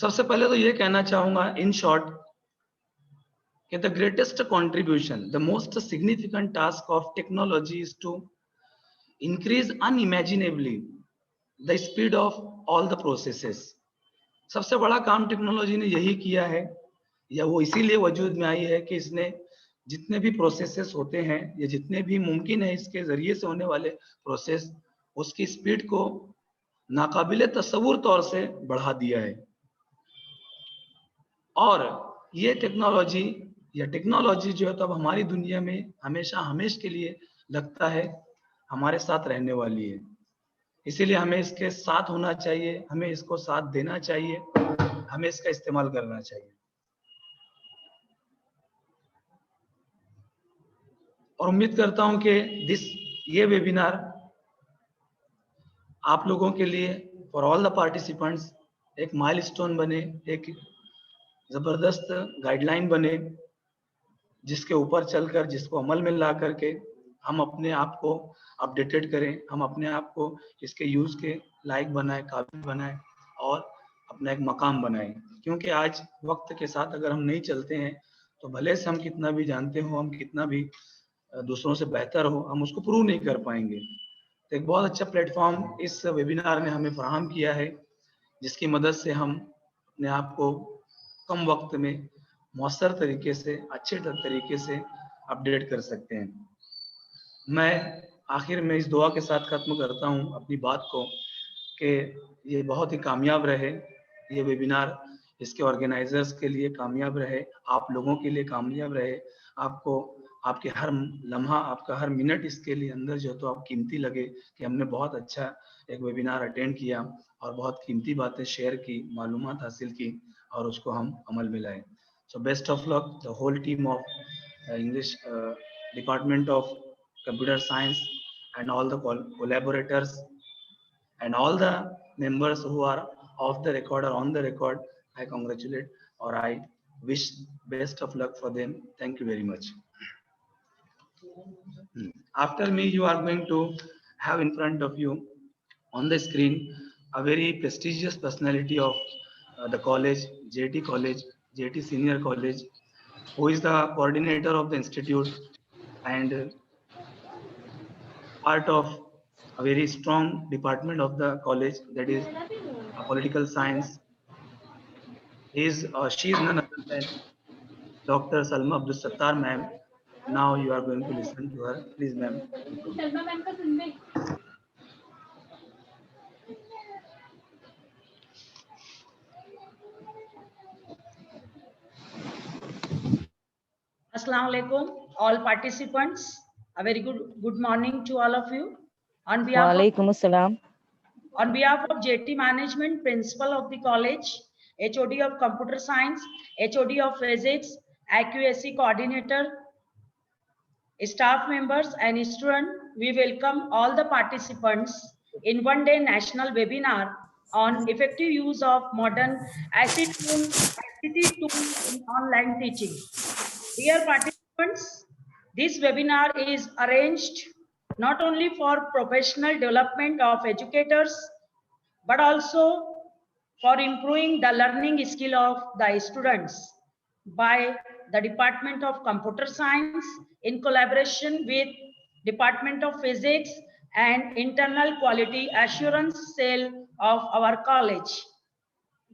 सबसे पहले तो ये कहना चाहूंगा इन शॉर्ट कि the greatest contribution, the most significant task of technology is to increase unimaginably the speed of all the processes. सबसे बड़ा काम टेक्नोलॉजी ने यही किया है, या वो इसीलिए वजूद में आई है कि इसने जितने भी प्रोसेसेस होते हैं या जितने भी मुमकिन है इसके जरिए से होने वाले प्रोसेस, उसकी स्पीड को नाकाबिले तस्वुर तौर से बढ़ा दिया है। और ये टेक्नोलॉजी जो है तो अब हमारी दुनिया में हमेशा के लिए लगता है हमारे साथ रहने वाली है। इसीलिए हमें इसके साथ होना चाहिए, हमें इसको साथ देना चाहिए, हमें इसका इस्तेमाल करना चाहिए। और उम्मीद करता हूं कि ये वेबिनार आप लोगों के लिए, फॉर ऑल द पार्टिसिपेंट्स, एक माइलस्टोन बने, एक जबरदस्त गाइडलाइन बने, जिसके ऊपर चलकर, जिसको अमल में ला करके हम अपने आप को अपडेटेड करें, हम अपने आप को इसके यूज के लायक बनाएं, काबिल बनाएं और अपना एक मकाम बनाएं। क्योंकि आज वक्त के साथ अगर हम नहीं चलते हैं तो भले से हम कितना भी जानते हो, हम कितना भी दूसरों से बेहतर हो, हम उसको प्रूव नहीं कर पाएंगे। तो एक बहुत अच्छा प्लेटफॉर्म इस वेबिनार ने हमें फराहम किया है, जिसकी मदद से हम अपने आप को कम वक्त में मौसर तरीके से, अच्छे तरीके से अपडेट कर सकते हैं। मैं आखिर में इस दुआ के साथ खत्म करता हूं अपनी बात को कि ये बहुत ही कामयाब रहे, ये वेबिनार इसके ऑर्गेनाइजर्स के लिए कामयाब रहे, आप लोगों के लिए कामयाब रहे, आपको आपके हर लम्हा, आपका हर मिनट इसके लिए अंदर जो तो आप कीमती लगे कि हमने बहुत अच्छा एक वेबिनार अटेंड किया और बहुत कीमती बातें शेयर की, मालूमात हासिल की और उसको हम अमल में लाए। So best of luck the whole team of English department of computer science and all the collaborators and all the members who are off the record or on the record. I congratulate or I wish best of luck for them. Thank you very much. After me, you are going to have in front of you on the screen a very prestigious personality of the college, JT Senior College, who is the coordinator of the institute and part of a very strong department of the college, that is political science. She is none other than Dr. Salma Abdul Sattar ma'am. Now you are going to listen to her. Please ma'am. Assalamu alaikum, all participants. A very good morning to all of you. On behalf of JT Management, Principal of the college, HOD of Computer Science, HOD of Physics, IQAC Coordinator, staff members and students, we welcome all the participants in one-day national webinar on effective use of modern ICT tools in online teaching. Dear participants, this webinar is arranged not only for professional development of educators, but also for improving the learning skill of the students by the Department of Computer Science in collaboration with Department of Physics and Internal Quality Assurance Cell of our college.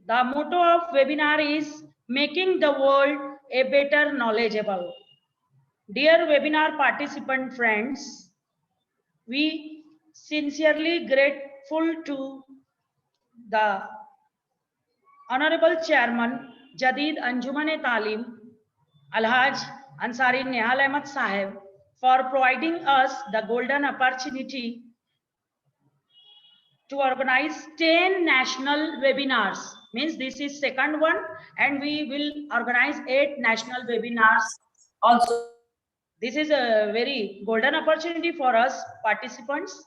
The motto of webinar is making the world a better knowledgeable. Dear webinar participant friends, we sincerely grateful to the Honorable Chairman Jadid Anjuman-e-Talim Alhaj Ansari Nehal Ahmed Saheb for providing us the golden opportunity to organize 10 national webinars. Means this is second one and we will organize 8 national webinars also. This is a very golden opportunity for us participants.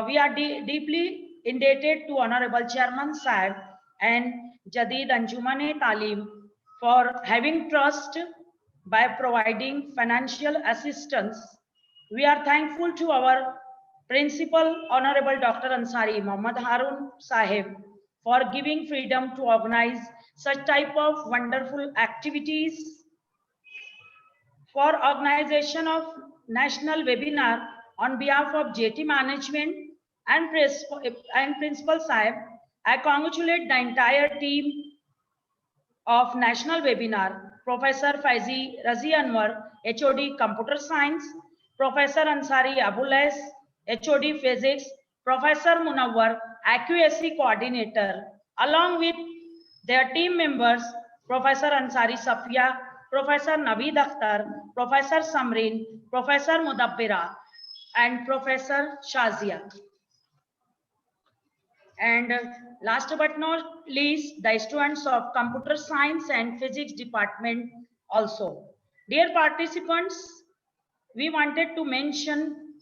We are deeply indebted to Honorable Chairman Sahib and Jadid Anjuman-e-Talim for having trust by providing financial assistance. We are thankful to our Principal Honorable Dr. Ansari Muhammad Harun Sahib for giving freedom to organize such type of wonderful activities. For organization of national webinar on behalf of JT management and principal Sahib, I congratulate the entire team of national webinar, Professor Faizi Razi Anwar, HOD Computer Science, Professor Ansari Abules, HOD Physics, Professor Munawar, Accuracy Coordinator, along with their team members, Professor Ansari Safia, Professor Naveed Akhtar, Professor Samrin, Professor Mudabbira, and Professor Shazia. And last but not least, the students of computer science and physics department also. Dear participants, we wanted to mention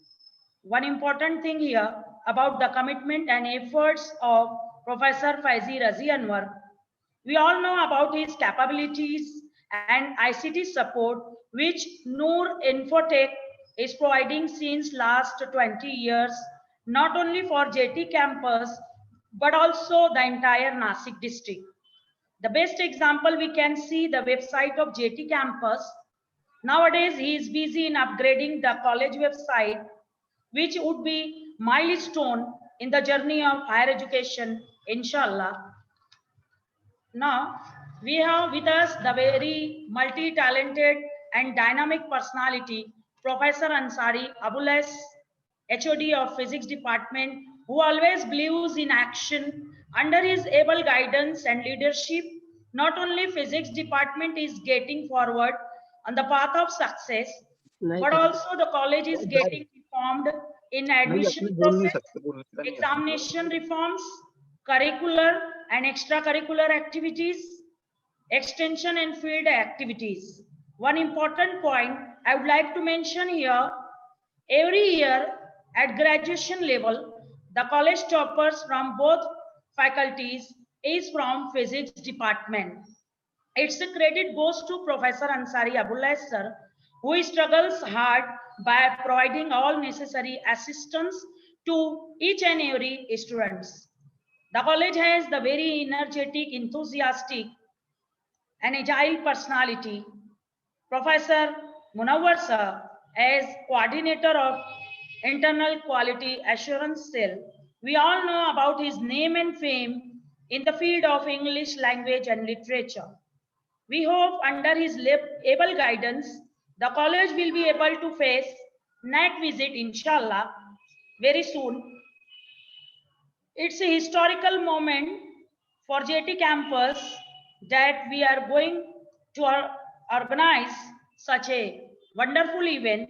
one important thing here about the commitment and efforts of Professor Faizi Razi Anwar. We all know about his capabilities and ICT support, which Noor Infotech is providing since last 20 years, not only for JT campus, but also the entire Nasik district. The best example we can see the website of JT campus. Nowadays, he is busy in upgrading the college website, which would be milestone in the journey of higher education, inshallah. Now, we have with us the very multi-talented and dynamic personality, Professor Ansari Abules, HOD of Physics Department, who always believes in action. Under his able guidance and leadership, not only Physics Department is getting forward on the path of success, but also the college is getting reformed in admission process, examination reforms, curricular and extracurricular activities, extension and field activities. One important point I would like to mention here, every year at graduation level, the college toppers from both faculties is from physics department. Its credit goes to Professor Ansari Abules sir, who struggles hard by providing all necessary assistance to each and every students. The college has the very energetic, enthusiastic, and agile personality. Professor Munawar sir, as coordinator of Internal Quality Assurance Cell, we all know about his name and fame in the field of English language and literature. We hope under his able guidance, the college will be able to face NAC visit, inshallah, very soon. It's a historical moment for JT campus that we are going to organize such a wonderful event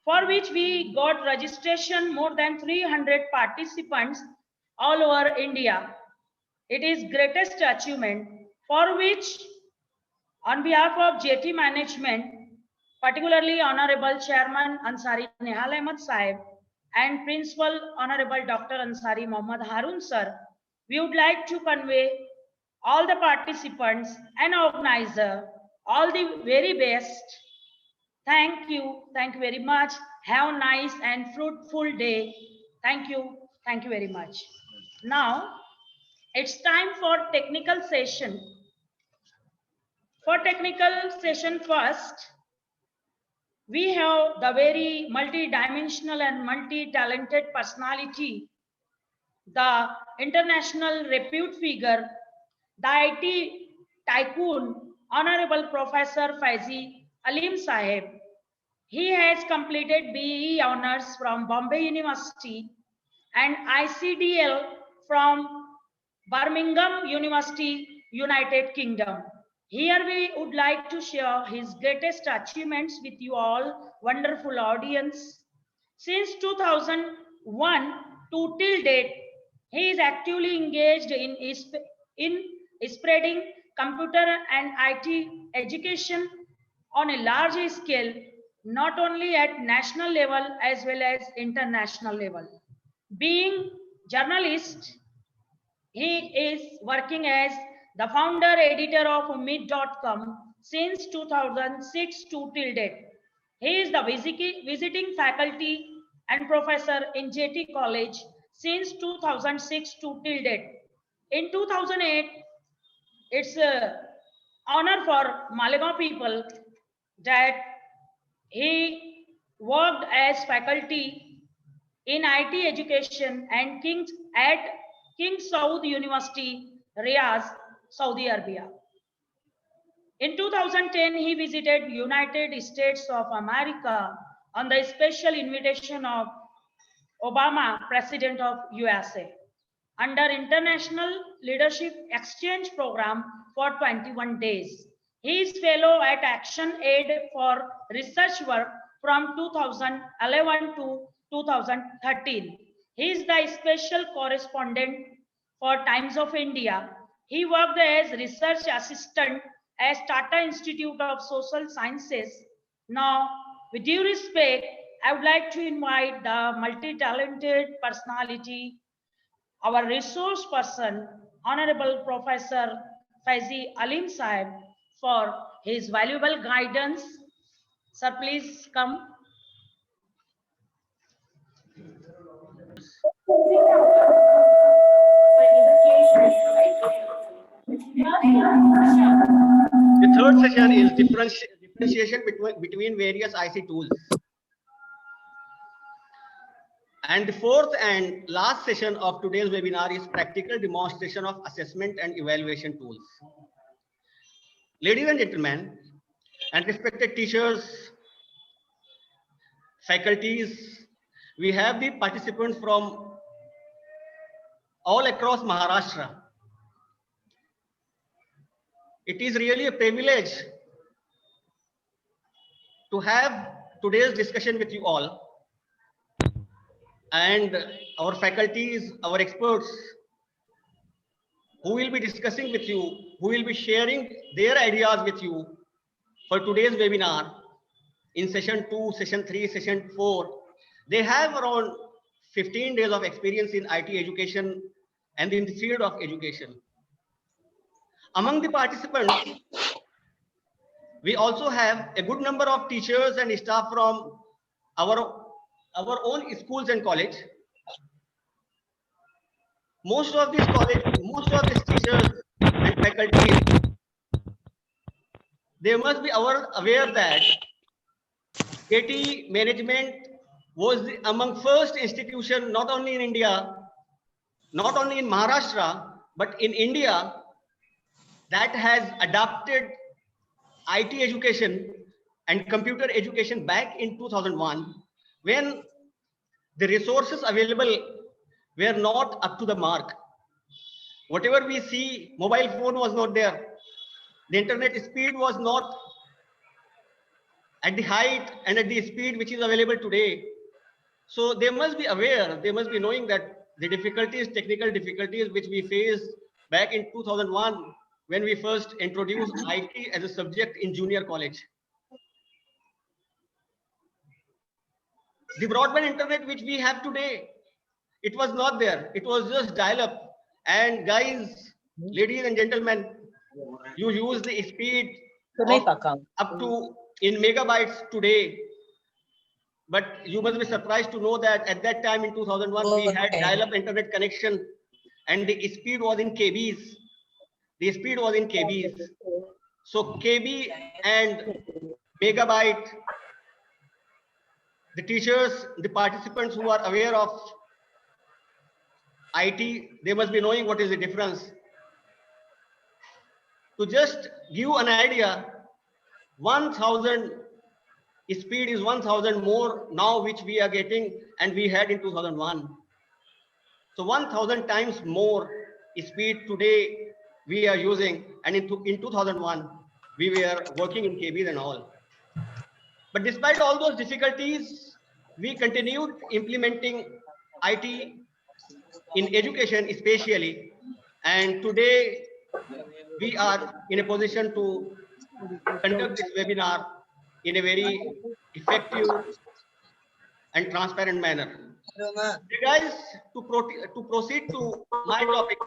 for which we got registration more than 300 participants all over India. It is greatest achievement for which on behalf of JT management, particularly Honorable Chairman Ansari Nihal Ahmed Sahib and Principal Honorable Dr. Ansari Muhammad Harun sir, we would like to convey all the participants and organizer all the very best. Thank you very much. Have a nice and fruitful day. Thank you very much. Now it's time for technical session. For technical session first, we have the very multi-dimensional and multi-talented personality, the international repute figure, the IT tycoon, Honorable Professor Faizi Alim Sahib. He has completed BE honors from Bombay University and ICDL from Birmingham University, United Kingdom. Here we would like to share his greatest achievements with you all, wonderful audience. Since 2001 to till date, he is actively engaged in spreading computer and IT education on a large scale, not only at national level as well as international level. Being journalist, he is working as the founder editor of Meet.com since 2006 to till date. He is the visiting faculty and professor in JT College since 2006 to till date. In 2008, it's an honor for Malegaon people that he worked as faculty in IT education and at King Saud University, Riyadh, Saudi Arabia. In 2010, he visited United States of America on the special invitation of Obama, President of USA, under International Leadership Exchange Program for 21 days. He is fellow at Action Aid for Research Work from 2011 to 2013. He is the special correspondent for Times of India. He worked as research assistant at Tata Institute of Social Sciences. Now, with due respect, I would like to invite the multi-talented personality, our resource person, Honorable Professor Faizi Alim Saib, for his valuable guidance. Sir, please come. The third session is differentiation between various IC tools. And the fourth and last session of today's webinar is practical demonstration of assessment and evaluation tools. Ladies and gentlemen, and respected teachers, faculties, we have the participants from all across Maharashtra. It is really a privilege to have today's discussion with you all, and our faculties, our experts, who will be discussing with you, who will be sharing their ideas with you for today's webinar in session 2, session 3, session 4. They have around 15 days of experience in IT education and in the field of education. Among the participants, we also have a good number of teachers and staff from our own schools and college. Most of these teachers and faculty, they must be aware that KT management was among first institution, not only in India, not only in Maharashtra, but in India, that has adopted IT education and computer education back in 2001, when the resources available were not up to the mark. Whatever we see, mobile phone was not there. The internet speed was not at the height and at the speed which is available today. So they must be aware, they must be knowing that the difficulties, technical difficulties which we faced back in 2001, when we first introduced IT as a subject in junior college. The broadband internet which we have today, it was not there. It was just dial-up. And guys, ladies and gentlemen, you use the speed up to in megabytes today. But you must be surprised to know that at that time in 2001, we had dial-up internet connection and the speed was in KBs. The speed was in KBs. So KB and megabyte, the teachers, the participants who are aware of IT, they must be knowing what is the difference. To just give an idea, 1000 speed is 1000 more now which we are getting and we had in 2001. So 1000 times more speed today we are using, and in 2001 we were working in KBs and all. But despite all those difficulties, we continued implementing IT in education especially, and today we are in a position to conduct this webinar in a very effective and transparent manner. Hey guys, to proceed to my topic,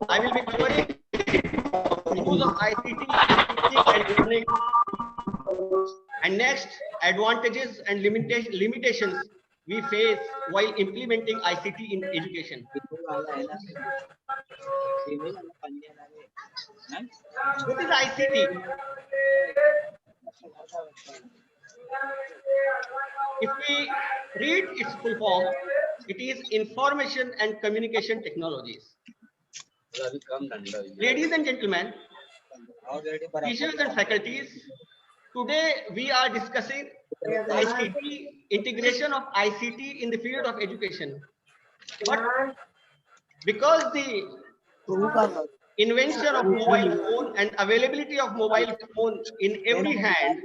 I will be covering use of ICT and learning, and next, advantages and limitations we face while implementing ICT in education. What is ICT? If we read its full form, it is Information and Communication Technologies. Ladies and gentlemen, teachers and faculties, today we are discussing ICT, integration of ICT in the field of education. But because the invention of mobile phone and availability of mobile phone in every hand,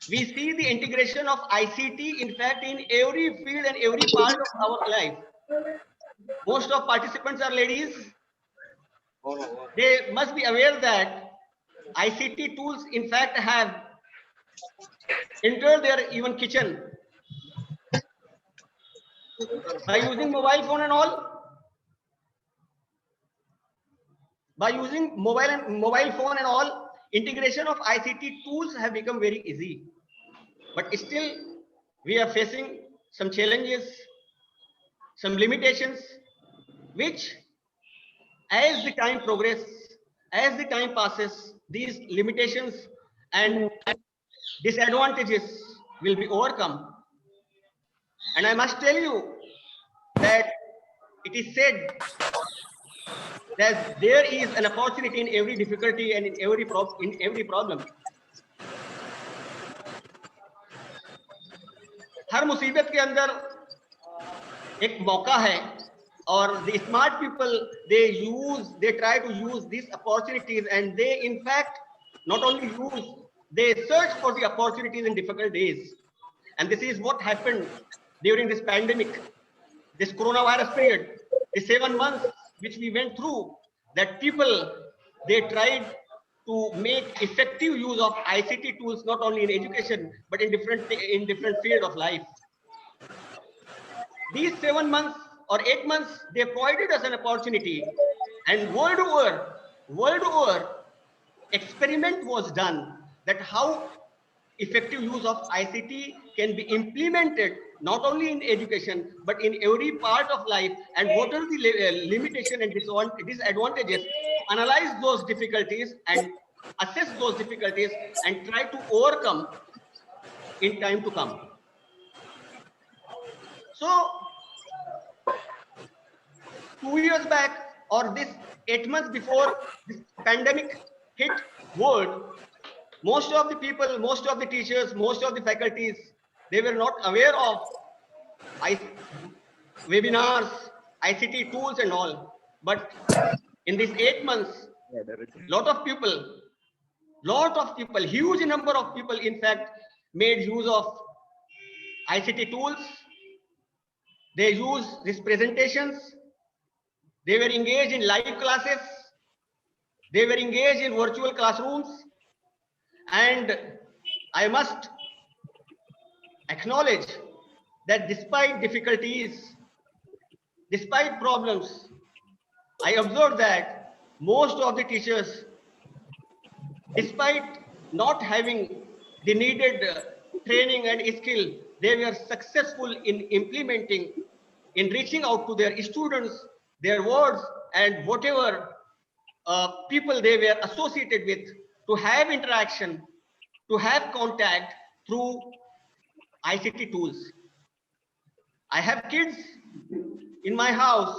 we see the integration of ICT, in fact, in every field and every part of our life. Most of participants are ladies. They must be aware that ICT tools, in fact, have entered their even kitchen. By using mobile phone and all, mobile phone and all, integration of ICT tools have become very easy. But still, we are facing some challenges, some limitations, which as the time progresses, as the time passes, these limitations and disadvantages will be overcome. And I must tell you that it is said that there is an opportunity in every difficulty and in every problem. हर मुसीबत के अंदर एक मौका है, और the smart people, they try to use these opportunities, and they in fact not only use, they search for the opportunities in difficult days. And this is what happened during this pandemic, this coronavirus period, the 7 months which we went through, that people, they tried to make effective use of ICT tools, not only in education, but in different field of life. These 7 months or 8 months, they provided us an opportunity, and world over, experiment was done that how effective use of ICT can be implemented not only in education but in every part of life, and what are the limitation and disadvantages. Analyze those difficulties and assess those difficulties and try to overcome in time to come. So 2 years back, or this 8 months before this pandemic hit world, most of the people, most of the teachers, most of the faculties, they were not aware of webinars, ICT tools and all. But in these 8 months, lot of people, huge number of people, in fact, made use of ICT tools. They use these presentations. They were engaged in live classes. They were engaged in virtual classrooms. And I must acknowledge that despite difficulties, despite problems, I observed that most of the teachers, despite not having the needed training and skill, they were successful in implementing, in reaching out to their students, their wards, and whatever people they were associated with, to have interaction, to have contact through ICT tools. I have kids in my house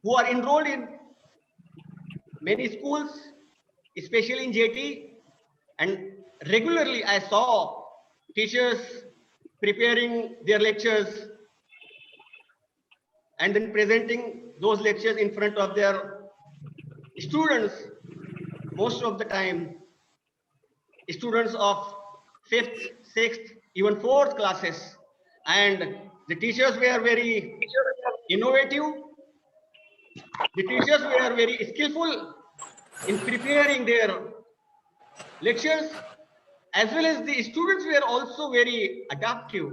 who are enrolled in many schools, especially in JT, and regularly I saw teachers preparing their lectures and then presenting those lectures in front of their students. Most of the time, students of 5th, 6th, even 4th classes, and the teachers were very innovative. The teachers were very skillful in preparing their lectures, as well as the students were also very adaptive.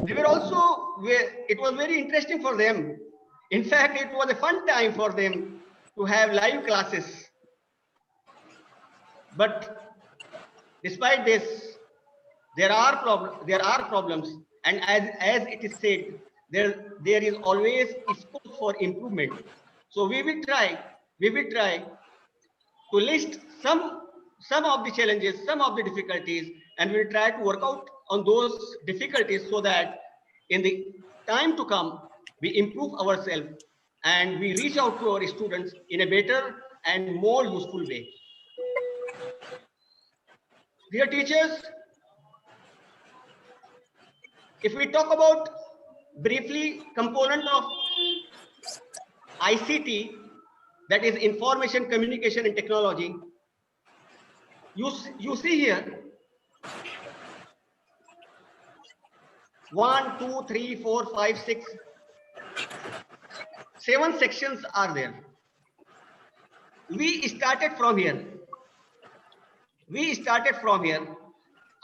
They were also, it was very interesting for them. In fact, it was a fun time for them to have live classes. But despite this, there are problems, and as it is said, there is always scope for improvement. So we will try to list some of the challenges, some of the difficulties, and we'll try to work out on those difficulties so that in the time to come, we improve ourselves and we reach out to our students in a better and more useful way. Dear teachers, if we talk about briefly component of ICT, that is information, communication and technology, you see here 1, 2, 3, 4, 5, 6, 7 sections are there. We started from here.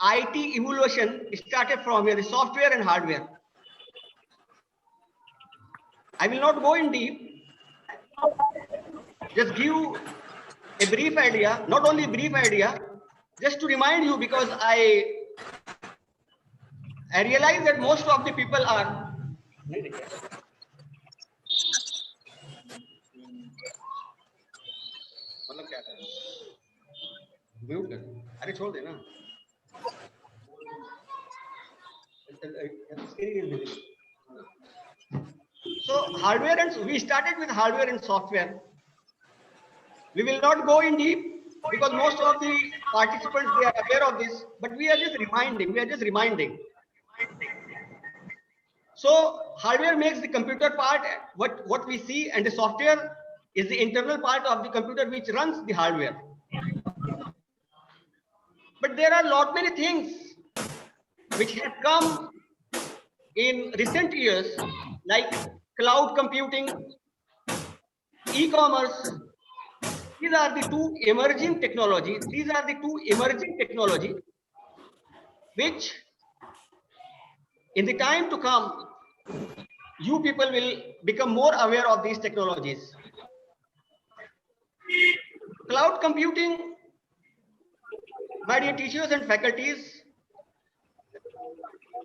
IT evolution started from here, the software and hardware. I will not go in deep, just give a brief idea, not only a brief idea, just to remind you, because I realize that most of the people are mute कर, अरे छोड़ देना। So hardware, and we started with hardware and software. We will not go in deep because most of the participants, they are aware of this, but we are just reminding. So hardware makes the computer part, what we see, and the software is the internal part of the computer which runs the hardware. But there are lot many things which have come in recent years, like cloud computing, e-commerce. These are the two emerging technologies. Which in the time to come, you people will become more aware of these technologies. Cloud computing, my dear teachers and faculties,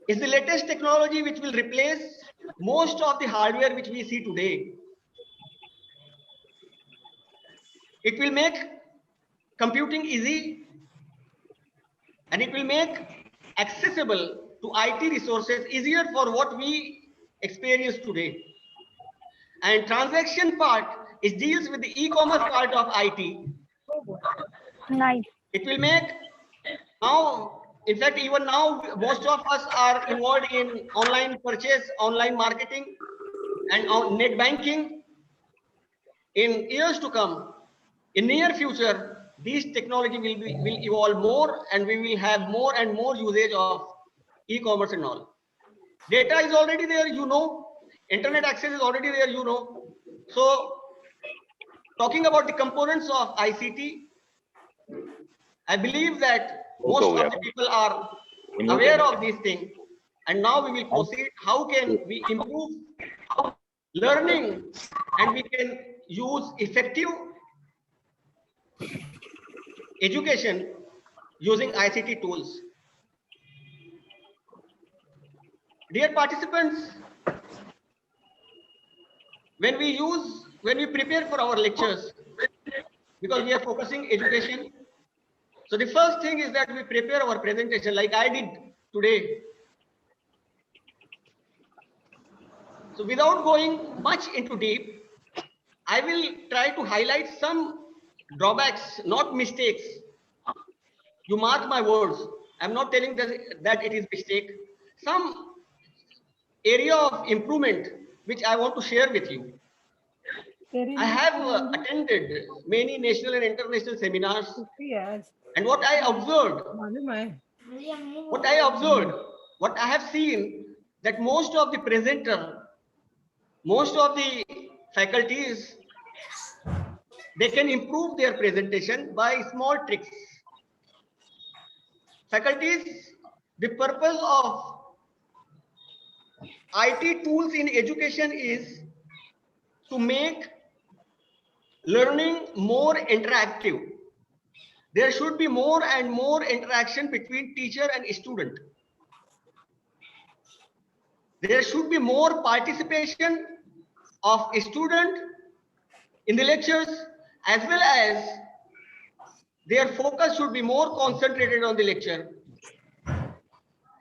is the latest technology which will replace most of the hardware which we see today. It will make computing easy, and it will make accessible to IT resources easier for what we experience today. And transaction part deals with the e-commerce part of IT. Nice. It will make now, in fact, even now, most of us are involved in online purchase, online marketing, and on net banking. In years to come, in near future, these technology will evolve more, and we will have more and more usage of e-commerce and all. Data is already there, you know. Internet access is already there, you know. So, talking about the components of ICT, I believe that most of the people are aware of these things. And now we will proceed. How can we improve learning, and we can use effective education using ICT tools. Dear participants, when we prepare for our lectures, because we are focusing education, so the first thing is that we prepare our presentation like I did today. So without going much into deep, I will try to highlight some drawbacks, not mistakes. You mark my words. I'm not telling that it is mistake. Some area of improvement which I want to share with you. I have attended many national and international seminars, and what I have seen, that most of the presenter, most of the faculties, they can improve their presentation by small tricks. Faculties, the purpose of IT tools in education is to make learning more interactive. There should be more and more interaction between teacher and student. There should be more participation of a student in the lectures, as well as their focus should be more concentrated on the lecture.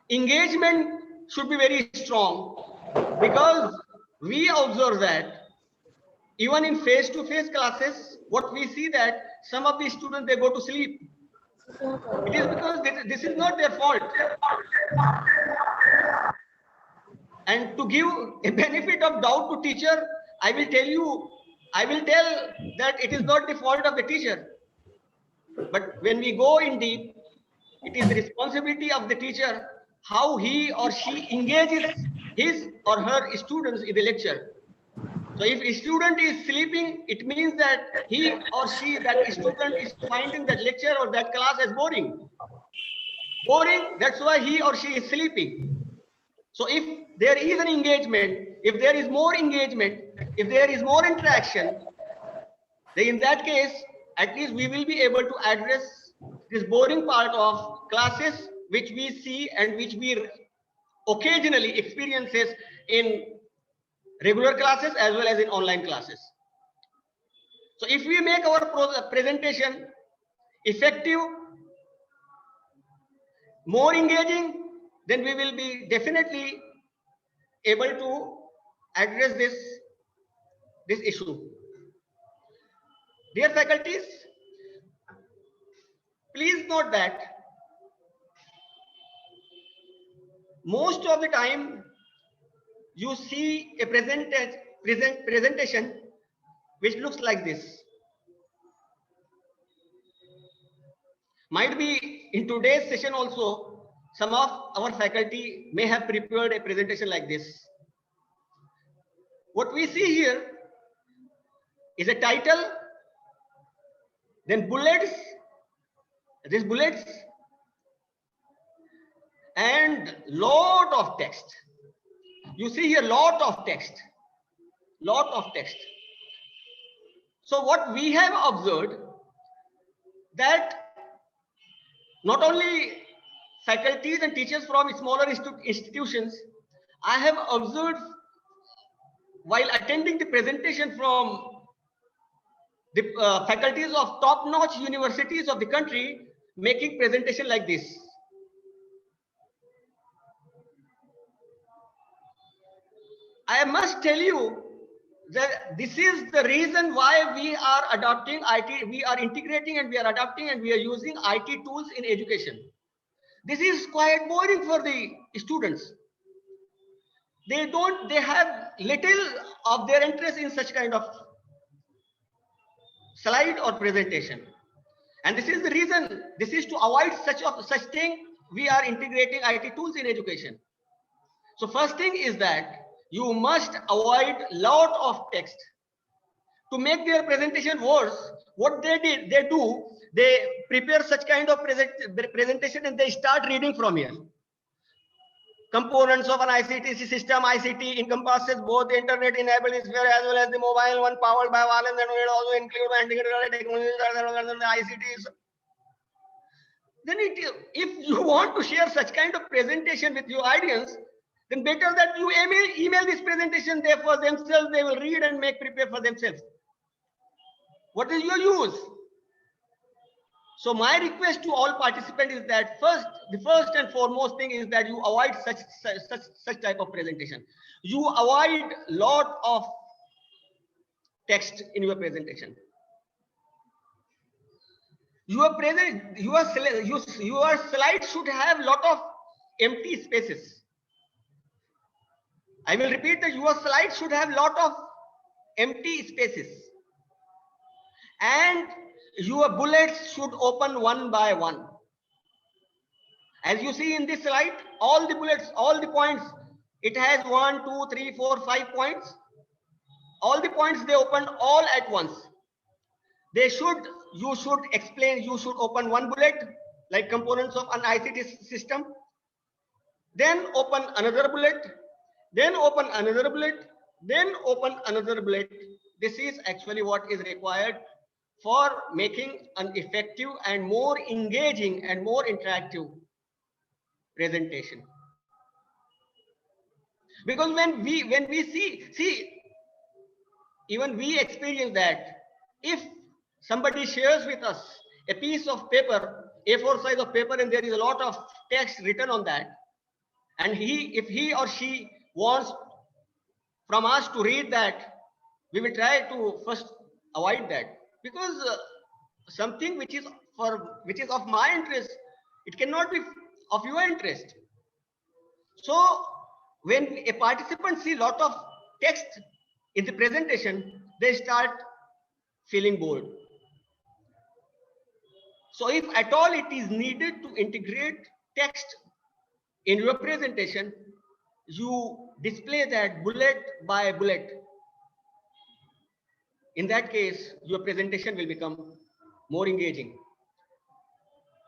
Engagement should be very strong, because we observe that even in face-to-face classes, what we see that some of the students, they go to sleep. It is because this is not their fault. And to give a benefit of doubt to teacher, I will tell that it is not the fault of the teacher. But when we go in deep, it is the responsibility of the teacher how he or she engages his or her students in the lecture. So if a student is sleeping, it means that he or she, that student, is finding that lecture or that class as boring. Boring, that's why he or she is sleeping. So if there is an engagement, if there is more engagement, if there is more interaction, then in that case, at least we will be able to address this boring part of classes, which we see and which we occasionally experiences in regular classes as well as in online classes. So if we make our presentation effective, more engaging, then we will be definitely able to address this issue. Dear faculties, please note that most of the time you see a presentation which looks like this. Might be in today's session also, some of our faculty may have prepared a presentation like this. What we see here is a title, then bullets, these bullets, and lot of text. You see here lot of text. So what we have observed, that not only faculties and teachers from smaller institutions, I have observed while attending the presentation from the faculties of top-notch universities of the country making presentation like this. I must tell you that this is the reason why we are adopting IT, we are integrating and we are adopting and we are using IT tools in education. This is quite boring for the students. They have little of their interest in such kind of slide or presentation. And this is the reason, this is to avoid such thing, we are integrating IT tools in education. So first thing is that you must avoid lot of text. To make their presentation worse, what they prepare such kind of presentation and they start reading from here. Components of an ICT system. ICT encompasses both the internet enabled sphere as well as the mobile one powered by wireless, and will also include integrated technologies than the ICTs. Then if you want to share such kind of presentation with your audience, then better that you email this presentation there for themselves. They will read and prepare for themselves. What is your use? So my request to all participants is that the first and foremost thing is that you avoid such type of presentation. You avoid lot of text in your presentation. Your slide should have lot of empty spaces. I will repeat that your slide should have lot of empty spaces. And your bullets should open one by one. As you see in this slide, all the bullets, all the points, it has 1, 2, 3, 4, 5 points. All the points, they open all at once. You should explain, you should open one bullet, like components of an ICT system. Then open another bullet, then open another bullet, then open another bullet. This is actually what is required for making an effective and more engaging and more interactive presentation. Because when we see, even we experience that if somebody shares with us a piece of paper, A4 size of paper, and there is a lot of text written on that, and if he or she wants from us to read that, we will try to first avoid that, because something which is of my interest, it cannot be of your interest. So when a participant see lot of text in the presentation, they start feeling bored. So if at all it is needed to integrate text in your presentation, you display that bullet by bullet. In that case, your presentation will become more engaging.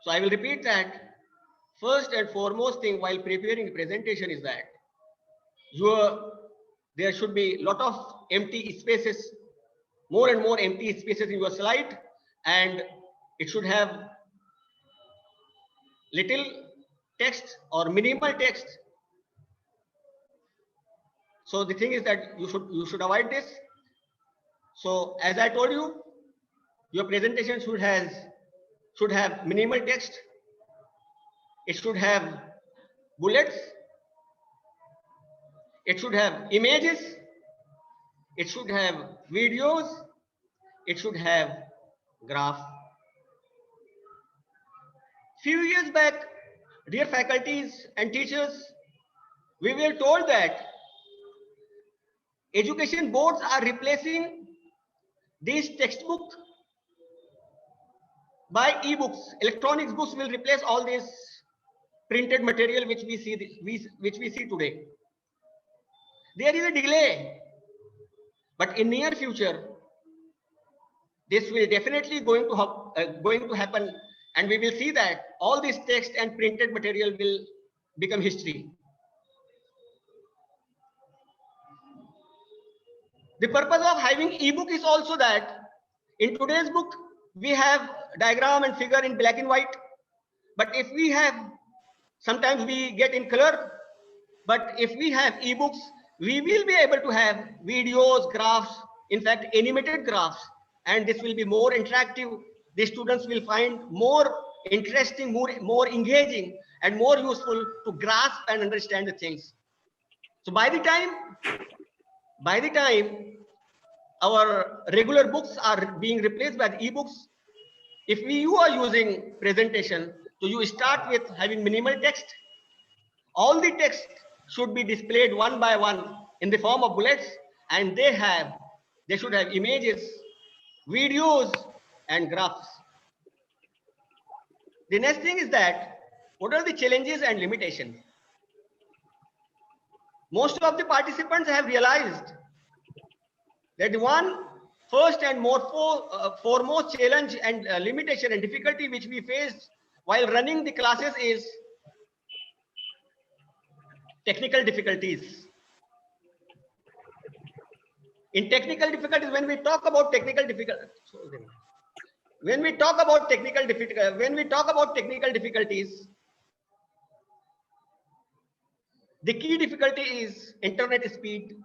So I will repeat that first and foremost thing while preparing a presentation is that there should be lot of empty spaces, more and more empty spaces in your slide, and it should have little text or minimal text. So the thing is that you should avoid this. So as I told you, your presentation should have minimal text. It should have bullets. It should have images. It should have videos. It should have graph. Few years back, dear faculties and teachers, we were told that education boards are replacing these textbooks by e-books. Electronics books will replace all this printed material which we see today. There is a delay, but in near future, this will definitely going to happen, and we will see that all this text and printed material will become history. The purpose of having ebook is also that in today's book we have diagram and figure in black and white, but if we have, sometimes we get in color, but if we have ebooks, we will be able to have videos, graphs, in fact animated graphs, and this will be more interactive. The students will find more interesting, more engaging, and more useful to grasp and understand the things. So by the time our regular books are being replaced by the ebooks, if you are using presentation, so you start with having minimal text. All the text should be displayed one by one in the form of bullets, and they should have images, videos, and graphs. The next thing is that what are the challenges and limitations? Most of the participants have realized that the one first and foremost challenge and limitation and difficulty which we face while running the classes is technical difficulties. In technical difficulties, when we talk about technical difficulties, the key difficulty is internet speed.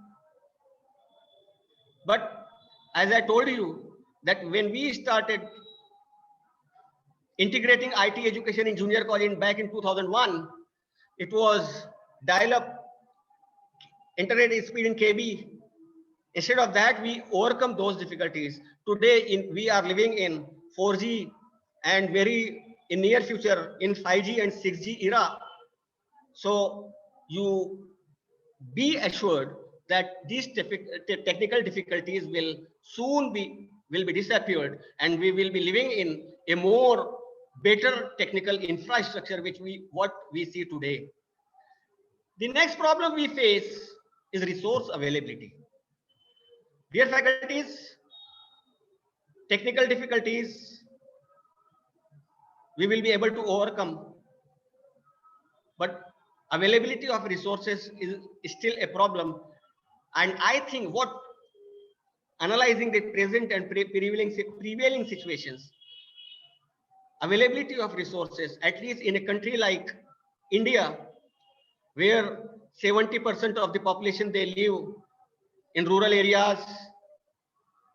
But as I told you that when we started integrating IT education in junior college back in 2001, it was dial-up internet speed in KB. Instead of that, we overcome those difficulties. Today, we are living in 4G and in near future in 5G and 6G era. So you be assured that these technical difficulties will soon be disappeared, and we will be living in a more better technical infrastructure what we see today. The next problem we face is resource availability. Dear faculties, technical difficulties we will be able to overcome, but availability of resources is still a problem. And I think analyzing the present and prevailing situations, availability of resources, at least in a country like India, where 70% of the population, they live in rural areas,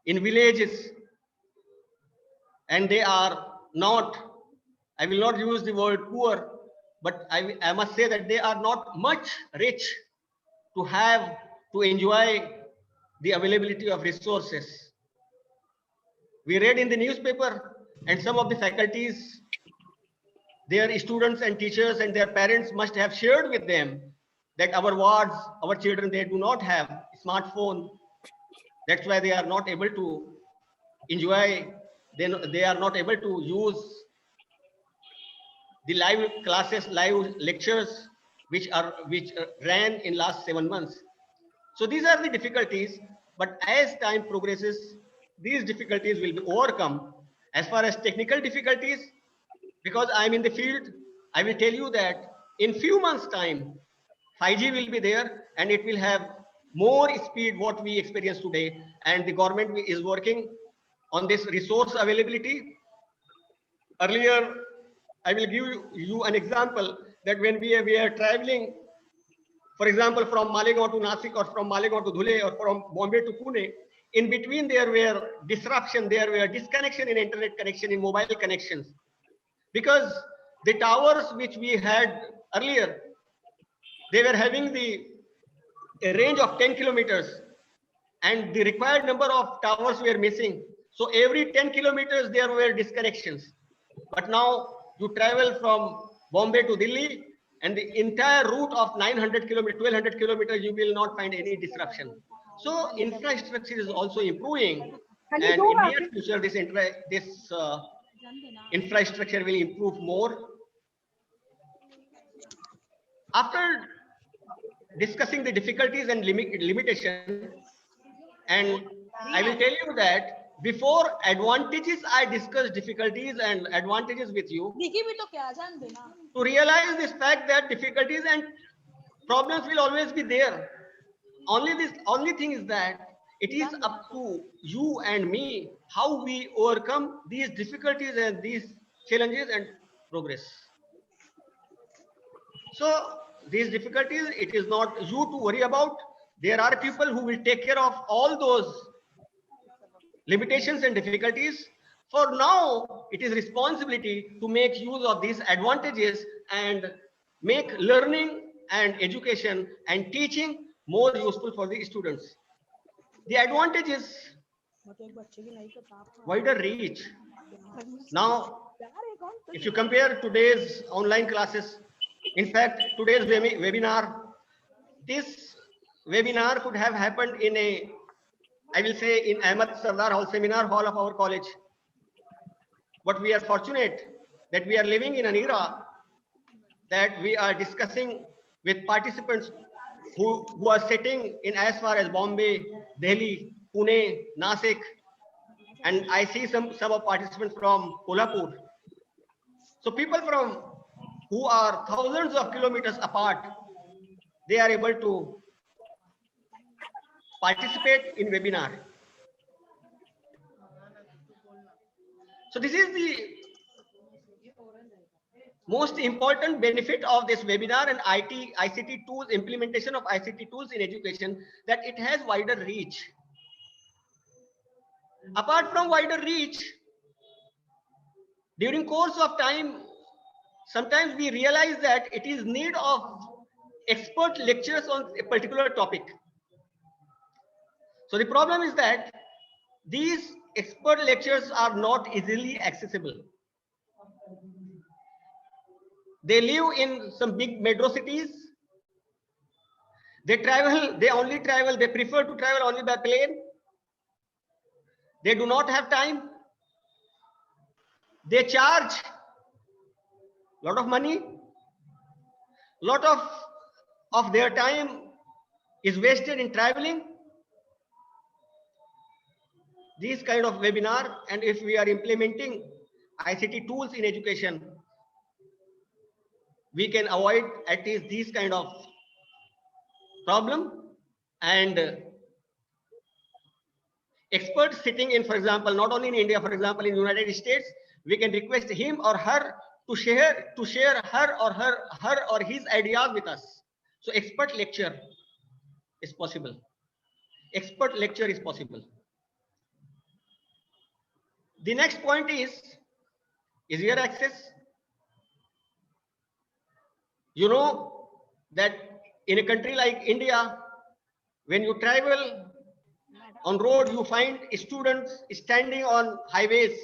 in villages, and they are not, I will not use the word poor, but I must say that they are not much rich to have, to enjoy the availability of resources. We read in the newspaper, and some of the faculties, their students and teachers and their parents must have shared with them that our wards, our children, they do not have smartphone. That's why they are not able to enjoy, they are not able to use the live classes, live lectures, which ran in last 7 months. So these are the difficulties, but as time progresses, these difficulties will be overcome. As far as technical difficulties, because I'm in the field, I will tell you that in few months' time, 5G will be there and it will have more speed what we experience today. And the government is working on this resource availability. Earlier, I will give you an example that when we are traveling, for example, from Malegaon to Nasik or from Malegaon to Dhule or from Bombay to Pune, in between there were disruption, there were disconnection in internet connection, in mobile connections. Because the towers which we had earlier, they were having a range of 10 kilometers and the required number of towers were missing. So every 10 kilometers there were disconnections. But now you travel from Bombay to Delhi and the entire route of 900 kilometers, 1200 kilometers, you will not find any disruption. So infrastructure is also improving, and in near future this infrastructure will improve more. After discussing the difficulties and limitation, and I will tell you that before advantages, I discuss difficulties and advantages with you to realize this fact that difficulties and problems will always be there. Only thing is that it is up to you and me how we overcome these difficulties and these challenges and progress. So these difficulties, it is not you to worry about. There are people who will take care of all those limitations and difficulties. For now, it is responsibility to make use of these advantages and make learning and education and teaching more useful for the students. The advantage is wider reach. Now, if you compare today's online classes, in fact, today's webinar, this webinar could have happened in I will say in Ahmad Sardar Hall, seminar hall of our college. But we are fortunate that we are living in an era that we are discussing with participants who are sitting in as far as Bombay, Delhi, Pune, Nasik, and I see some of participants from Kolhapur. So people from who are thousands of kilometers apart, they are able to participate in webinar. So this is the most important benefit of this webinar and ICT tools, implementation of ICT tools in education, that it has wider reach. Apart from wider reach, during course of time, sometimes we realize that it is need of expert lectures on a particular topic. So the problem is that these expert lectures are not easily accessible. They live in some big metro cities. They prefer to travel only by plane. They do not have time. They charge a lot of money. Lot of their time is wasted in traveling. These kind of webinar, and if we are implementing ICT tools in education, we can avoid at least these kind of problem. And experts sitting in, for example, not only in India, for example, in United States, we can request him or her to share her or his ideas with us. So expert lecture is possible. Expert lecture is possible. The next point is easier access. You know that in a country like India, when you travel on road, you find students standing on highways.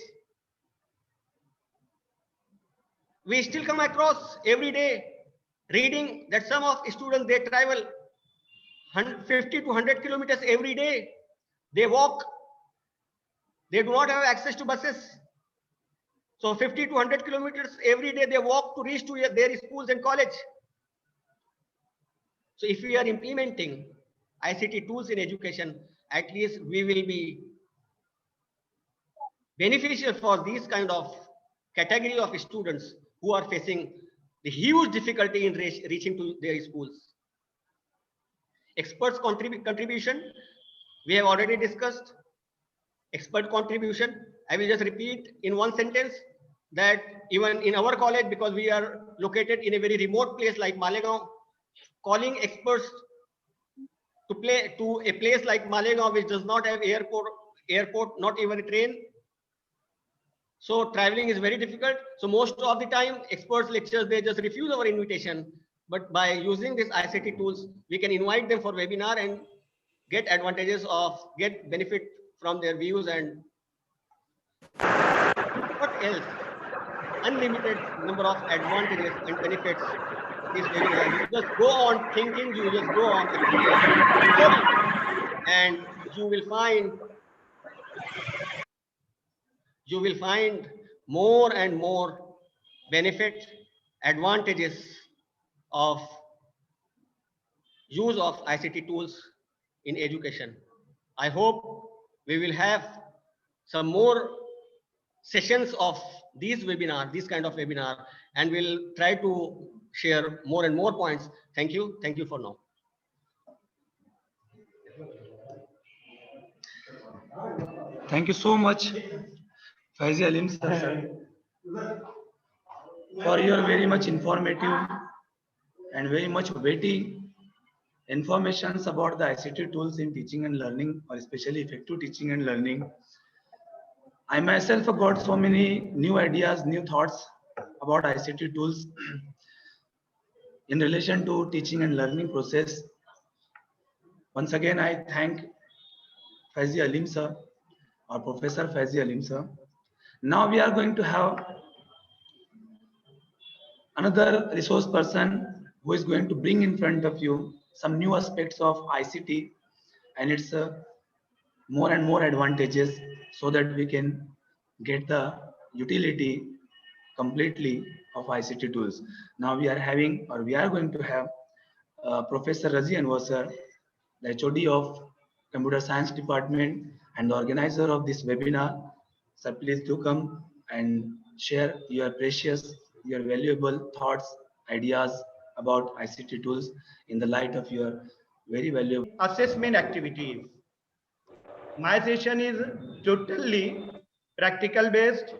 We still come across every day reading that some of students, they travel 50 to 100 kilometers every day. They walk. They do not have access to buses. So 50 to 100 kilometers every day they walk to reach to their schools and college. So if we are implementing ICT tools in education, at least we will be beneficial for these kind of category of students who are facing the huge difficulty in reaching to their schools. Experts contribution, we have already discussed. Expert contribution, I will just repeat in one sentence that even in our college, because we are located in a very remote place like Malegaon, calling experts to a place like Malegaon, which does not have airport, not even a train. So traveling is very difficult. So most of the time, experts lectures, they just refuse our invitation. But by using these ICT tools, we can invite them for webinar and get advantages get benefit from their views. And what else? Unlimited number of advantages and benefits this webinar. You just go on thinking, you just go on exploring, and you will find more and more benefit, advantages of use of ICT tools in education. I hope we will have some more sessions of these kind of webinar, and we'll try to share more and more points. Thank you for now. Thank you so much, Faizi Alim sir, for your very much informative and very much weighty informations about the ICT tools in teaching and learning, or especially effective teaching and learning. I myself have got so many new ideas, new thoughts about ICT tools in relation to teaching and learning process. Once again, I thank Faizi Alim sir, or Professor Faizi Alim sir. Now we are going to have another resource person who is going to bring in front of you some new aspects of ICT and its more and more advantages, so that we can get the utility completely of ICT tools. Now we are going to have Professor Razi Anwar sir, the HOD of Computer Science Department and the organizer of this webinar. Sir, please do come and share your precious, your valuable thoughts, ideas about ICT tools in the light of your very valuable assessment activities. My session is totally practical based,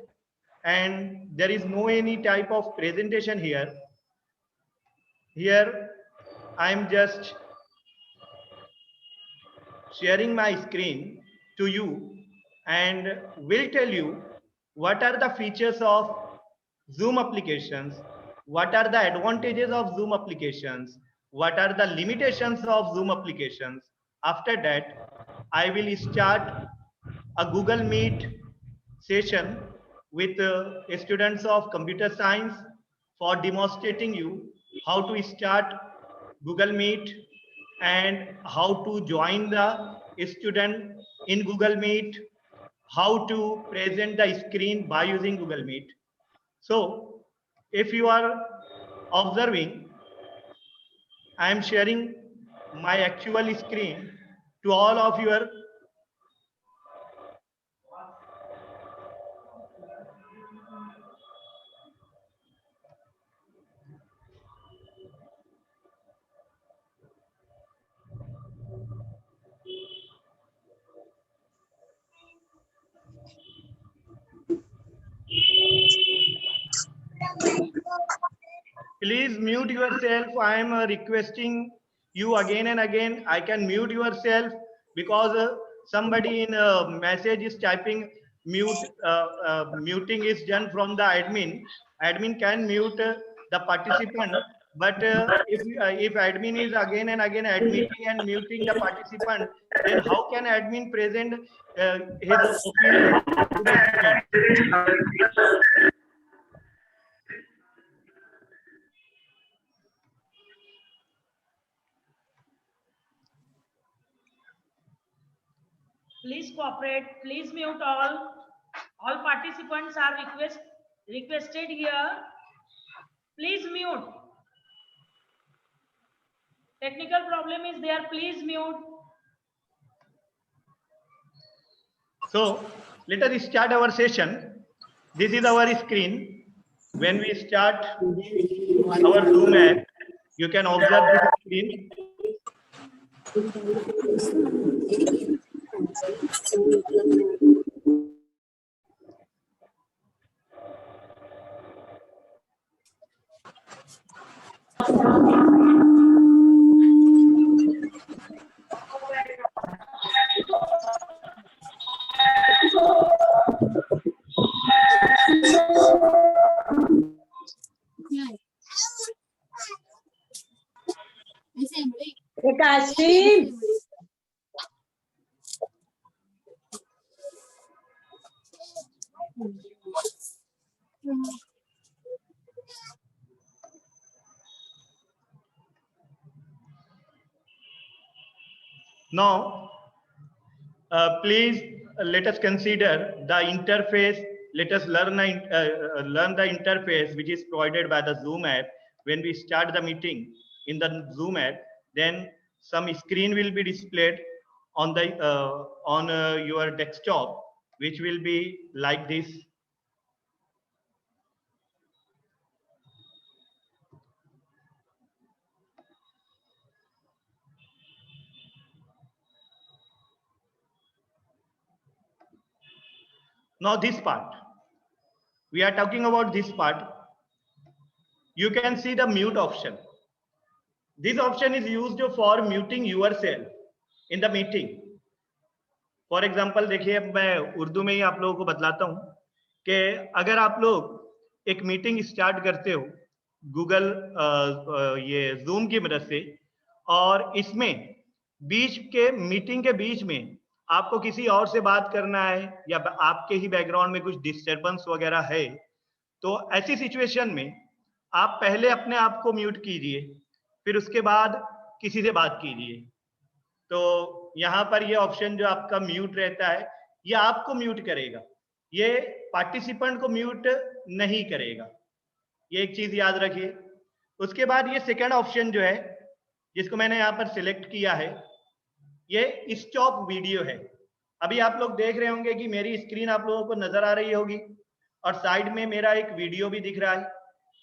and there is no any type of presentation here. Here I am just sharing my screen to you and will tell you what are the features of Zoom applications, what are the advantages of Zoom applications, what are the limitations of Zoom applications. After that, I will start a Google Meet session with students of computer science for demonstrating you how to start Google Meet and how to join the student in Google Meet, how to present the screen by using Google Meet. So if you are observing, I am sharing my actual screen to all of your Please mute yourself. I am requesting you again and again. I can mute yourself because somebody in a message is typing mute. Muting is done from the admin. Admin can mute the participant, but if admin is again and again admitting and muting the participant, then how can admin present his opinion to the student? Please cooperate. Please mute all. All participants are requested here. Please mute. Technical problem is there. Please mute. So let us start our session. This is our screen. When we start our Zoom app, you can observe this screen. Now, please let us consider the interface. Let us learn the interface which is provided by the Zoom app. When we start the meeting in the Zoom app, then some screen will be displayed on the your desktop, which will be like this. Now this part, we are talking about this part. You can see the mute option. This option is used for muting yourself in the meeting. For example देखिए, मैं उर्दू में ही आप लोगों को बतलाता हूं कि अगर आप लोग एक मीटिंग स्टार्ट करते हो गूगल ये जूम की मदद से, और इसमें बीच के मीटिंग के बीच में आपको किसी और से बात करना है या आपके ही बैकग्राउंड में कुछ डिस्टर्बेंस वगैरह है, तो ऐसी सिचुएशन में आप पहले अपने आप को म्यूट कीजिए, फिर उसके बाद किसी से बात कीजिए। तो यहाँ पर ये ऑप्शन जो आपका म्यूट रहता है, ये आपको म्यूट करेगा, ये पार्टिसिपेंट को म्यूट नहीं करेगा। ये एक चीज याद रखिए। उसके बाद ये सेकंड ऑप्शन जो है, जिसको मैंने यहाँ पर सिलेक्ट किया है, ये स्टॉप वीडियो है। अभी आप लोग देख रहे होंगे कि मेरी स्क्रीन आप लोगों को नजर आ रही होगी और साइड में मेरा एक वीडियो भी दिख रहा है।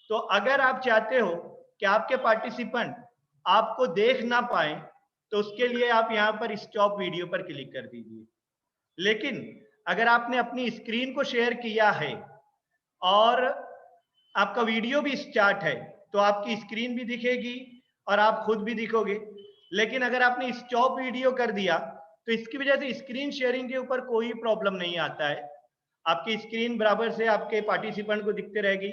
तो अगर आप चाहते हो कि आपके पार्टिसिपेंट आपको देख ना पाए, तो उसके लिए आप यहाँ पर स्टॉप वीडियो पर क्लिक कर दीजिए। लेकिन अगर आपने अपनी स्क्रीन को शेयर किया है और आपका वीडियो भी स्टार्ट है, तो आपकी स्क्रीन भी दिखेगी और आप खुद भी दिखोगे। लेकिन अगर आपने स्टॉप वीडियो कर दिया, तो इसकी वजह से स्क्रीन शेयरिंग के ऊपर कोई प्रॉब्लम नहीं आता है। आपकी स्क्रीन बराबर से आपके पार्टिसिपेंट को दिखते रहेगी।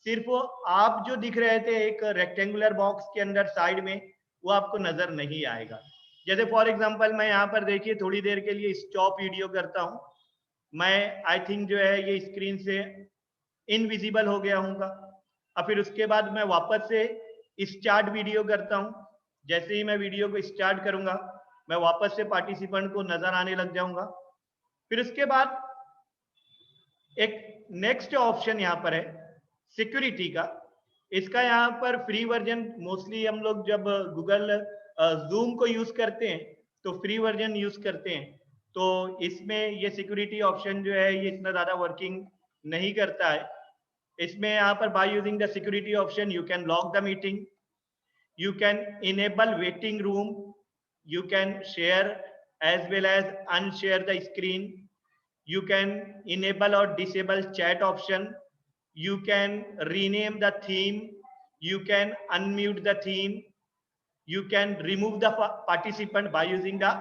सिर्फ वो आप जो दिख रहे थे एक रेक्टेंगुलर बॉक्स के अंदर साइड में, वो आपको नजर नहीं आएगा। जैसे फॉर एग्जांपल मैं यहाँ पर देखिए थोड़ी देर के लिए स्टॉप वीडियो करता हूँ। मैं आई थिंक जो है ये स्क्रीन से इनविजिबल हो गया हूँ, और फिर उसके बाद मैं वापस से स्टार्ट वीडियो करता हूँ। जैसे ही मैं वीडियो को स्टार्ट करूंगा, मैं वापस से पार्टिसिपेंट को नजर आने लग जाऊंगा। फिर उसके बाद एक नेक्स्ट ऑप्शन यहाँ पर है सिक्योरिटी का। इसका यहाँ पर फ्री वर्जन, मोस्टली हम लोग जब गूगल जूम को यूज करते हैं तो फ्री वर्जन यूज करते हैं, तो इसमें ये सिक्योरिटी ऑप्शन जो है ये इतना ज्यादा वर्किंग नहीं करता है। इसमें यहाँ पर bye using the security option you can lock the meeting, you can enable waiting room, you can share as well as unshare the screen, you can enable or disable chat option, you can rename the theme, you can unmute the theme, you can remove the participant by using the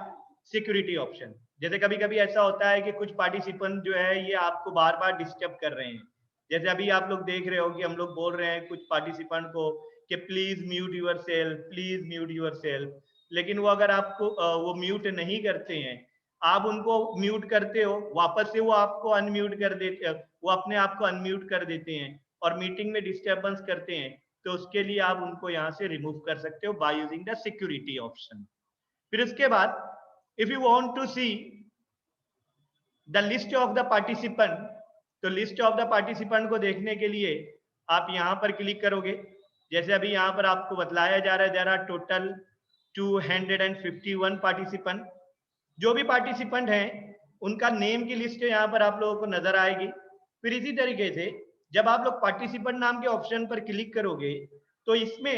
security option. जैसे कभी कभी ऐसा होता है कि कुछ participant जो है ये आपको बार बार डिस्टर्ब कर रहे हैं, जैसे अभी आप लोग देख रहे हो कि हम लोग बोल रहे हैं कुछ पार्टिसिपेंट को कि please mute yourself, please mute yourself, लेकिन वो अगर आपको वो म्यूट नहीं करते हैं, आप उनको म्यूट करते हो, वापस से वो आपको अनम्यूट कर देते, वो अपने आप को अनम्यूट कर देते हैं और मीटिंग में डिस्टर्बेंस करते हैं, तो उसके लिए आप उनको यहाँ से रिमूव कर सकते हो by using the security option. फिर उसके बाद if you want to see the list of the participant, तो लिस्ट ऑफ द पार्टिसिपेंट को देखने के लिए आप यहाँ पर क्लिक करोगे। जैसे अभी यहाँ पर आपको बतलाया जा रहा है देयर आर टोटल 251 पार्टिसिपेंट। जो भी पार्टिसिपेंट हैं उनका नेम की लिस्ट यहाँ पर आप लोगों को नजर आएगी। फिर इसी तरीके से जब आप लोग पार्टिसिपेंट नाम के ऑप्शन पर क्लिक करोगे तो इसमें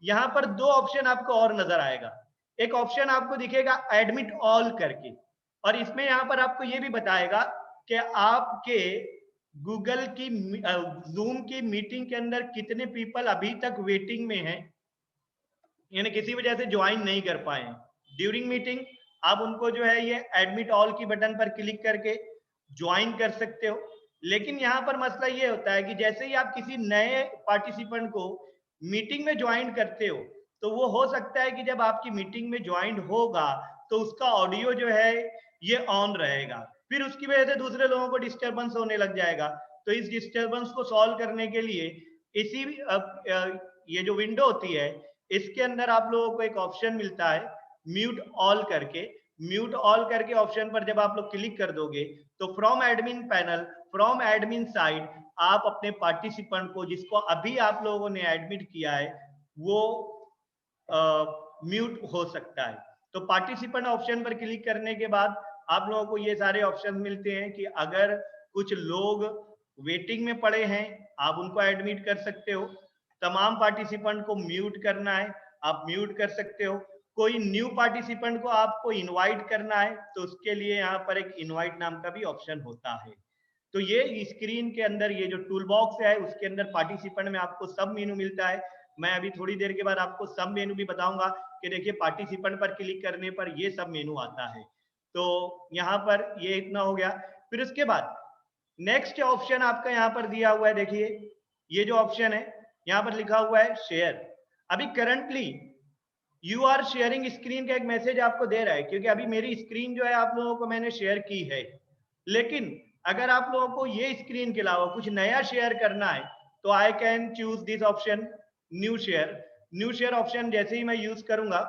यहाँ पर दो ऑप्शन आपको और नजर आएगा। एक ऑप्शन आपको दिखेगा एडमिट ऑल करके, और इसमें यहाँ पर आपको ये भी बताएगा कि आपके गूगल की जूम की मीटिंग के अंदर कितने पीपल अभी तक वेटिंग में हैं, यानी किसी वजह से ज्वाइन नहीं कर पाए ड्यूरिंग मीटिंग। आप उनको जो है ये एडमिट ऑल की बटन पर क्लिक करके ज्वाइन कर सकते हो। लेकिन यहाँ पर मसला ये होता है कि जैसे ही आप किसी नए पार्टिसिपेंट को मीटिंग में ज्वाइन करते हो तो वो हो सकता है कि जब आपकी मीटिंग में ज्वाइन होगा तो उसका ऑडियो जो है ये ऑन रहेगा, फिर उसकी वजह से दूसरे लोगों को डिस्टर्बेंस होने लग जाएगा। तो इस डिस्टर्बेंस को सॉल्व करने के लिए इसी ये जो विंडो होती है इसके अंदर आप लोगों को एक ऑप्शन मिलता है म्यूट ऑल करके। म्यूट ऑल करके ऑप्शन पर जब आप लोग क्लिक कर दोगे तो from admin panel, from admin side आप अपने पार्टिसिपेंट को जिसको अभी आप लोगों ने एडमिट किया है वो म्यूट हो सकता है। तो पार्टिसिपेंट ऑप्शन पर क्लिक करने के बाद आप लोगों को ये सारे ऑप्शन मिलते हैं कि अगर कुछ लोग वेटिंग में पड़े हैं आप उनको एडमिट कर सकते हो, तमाम पार्टिसिपेंट को म्यूट करना है आप म्यूट कर सकते हो, कोई न्यू पार्टिसिपेंट को आपको इनवाइट करना है तो उसके लिए यहाँ पर एक इनवाइट नाम का भी ऑप्शन होता है। तो ये स्क्रीन के अंदर ये जो टूल बॉक्स है उसके अंदर पार्टिसिपेंट में आपको सब मेनू मिलता है। मैं अभी थोड़ी देर के बाद आपको सब मेनू भी बताऊंगा कि देखिए पार्टिसिपेंट पर क्लिक करने पर ये सब मेनू आता है। तो यहाँ पर ये इतना हो गया। फिर उसके बाद नेक्स्ट ऑप्शन आपका यहाँ पर दिया हुआ है, देखिए ये जो ऑप्शन है यहाँ पर लिखा हुआ है शेयर। अभी currently you are sharing screen का एक मैसेज आपको दे रहा है क्योंकि अभी मेरी स्क्रीन जो है आप लोगों को मैंने शेयर की है। लेकिन अगर आप लोगों को ये स्क्रीन के अलावा कुछ नया शेयर करना है तो I can choose this option new share. New share option जैसे ही मैं यूज करूंगा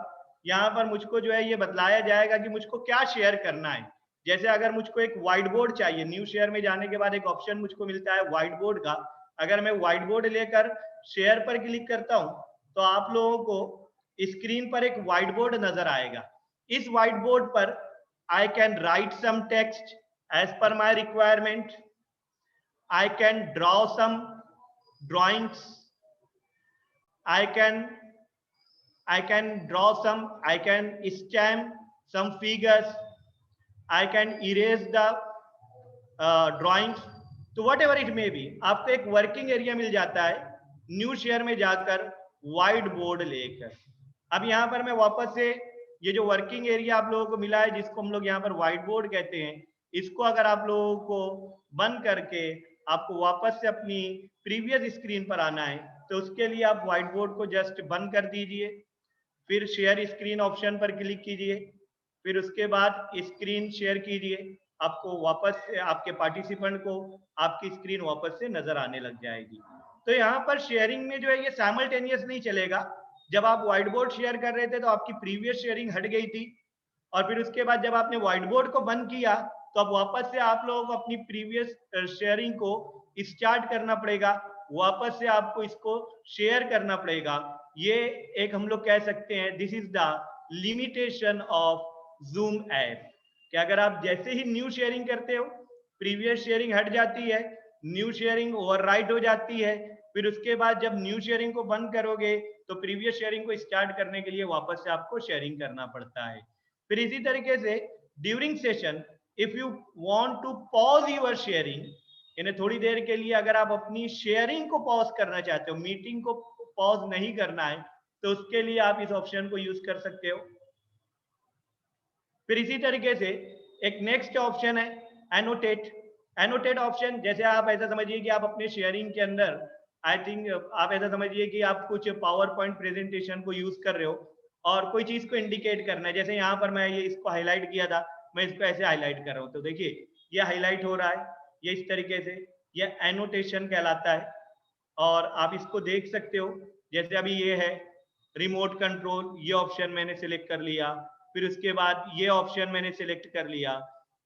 यहाँ पर मुझको जो है ये बतलाया जाएगा कि मुझको क्या शेयर करना है। जैसे अगर मुझको एक व्हाइट बोर्ड चाहिए, न्यू शेयर में जाने के बाद एक ऑप्शन मुझको मिलता है व्हाइट बोर्ड का। अगर मैं व्हाइट बोर्ड लेकर शेयर पर क्लिक करता हूं तो आप लोगों को स्क्रीन पर एक व्हाइट बोर्ड नजर आएगा। इस व्हाइट बोर्ड पर I can write some text as per my requirement, I can draw some drawings, I can draw some, I can stamp some figures, I can erase the drawings, तो whatever it may be आपको एक working area मिल जाता है new share में जाकर white board लेकर। अब यहाँ पर मैं वापस से ये जो वर्किंग एरिया आप लोगों को मिला है जिसको हम लोग यहाँ पर व्हाइट बोर्ड कहते हैं, इसको अगर आप लोगों को बंद करके आपको वापस से अपनी प्रीवियस स्क्रीन पर आना है तो उसके लिए आप व्हाइट बोर्ड को जस्ट बंद कर दीजिए, फिर शेयर स्क्रीन ऑप्शन पर क्लिक कीजिए, फिर उसके बाद स्क्रीन शेयर कीजिए, आपको वापस से आपके पार्टिसिपेंट को आपकी स्क्रीन वापस से नजर आने लग जाएगी। तो यहाँ पर शेयरिंग में जो है ये साइमल्टेनियस नहीं चलेगा। जब आप व्हाइट बोर्ड शेयर कर रहे थे तो आपकी प्रीवियस शेयरिंग हट गई थी और फिर उसके बाद जब आपने व्हाइट बोर्ड को बंद किया तो अब वापस से आप लोगों को अपनी प्रीवियस शेयरिंग को स्टार्ट करना पड़ेगा, वापस से आपको इसको शेयर करना पड़ेगा। ये एक हम लोग कह सकते हैं this is the limitation of zoom app कि अगर आप जैसे ही न्यू शेयरिंग करते हो प्रीवियस शेयरिंग हट जाती है, न्यू शेयरिंग ओवरराइट हो जाती है, फिर उसके बाद जब न्यू शेयरिंग को बंद करोगे तो प्रीवियस शेयरिंग को स्टार्ट करने के लिए वापस से आपको शेयरिंग करना पड़ता है। फिर इसी तरीके से during session if you want to pause your sharing, यानी थोड़ी देर के लिए अगर आप अपनी शेयरिंग को पॉज करना चाहते हो, मीटिंग को पॉज नहीं करना है तो उसके लिए आप इस ऑप्शन को यूज कर सकते हो। फिर इसी तरीके से एक नेक्स्ट ऑप्शन है एनोटेट। एनोटेट ऑप्शन जैसे आप ऐसा समझिए कि आप अपने शेयरिंग के अंदर आई थिंक आप ऐसा समझिए कि आप कुछ पावर पॉइंट प्रेजेंटेशन को यूज कर रहे हो और कोई चीज को इंडिकेट करना है। जैसे यहाँ पर मैं ये इसको हाईलाइट किया था, मैं इसको ऐसे हाईलाइट कर रहा हूँ तो देखिए ये हाईलाइट हो रहा है, ये इस तरीके से ये एनोटेशन कहलाता है। और आप इसको देख सकते हो, जैसे अभी ये है रिमोट कंट्रोल, ये ऑप्शन मैंने सिलेक्ट कर लिया, फिर उसके बाद ये ऑप्शन मैंने सिलेक्ट कर लिया,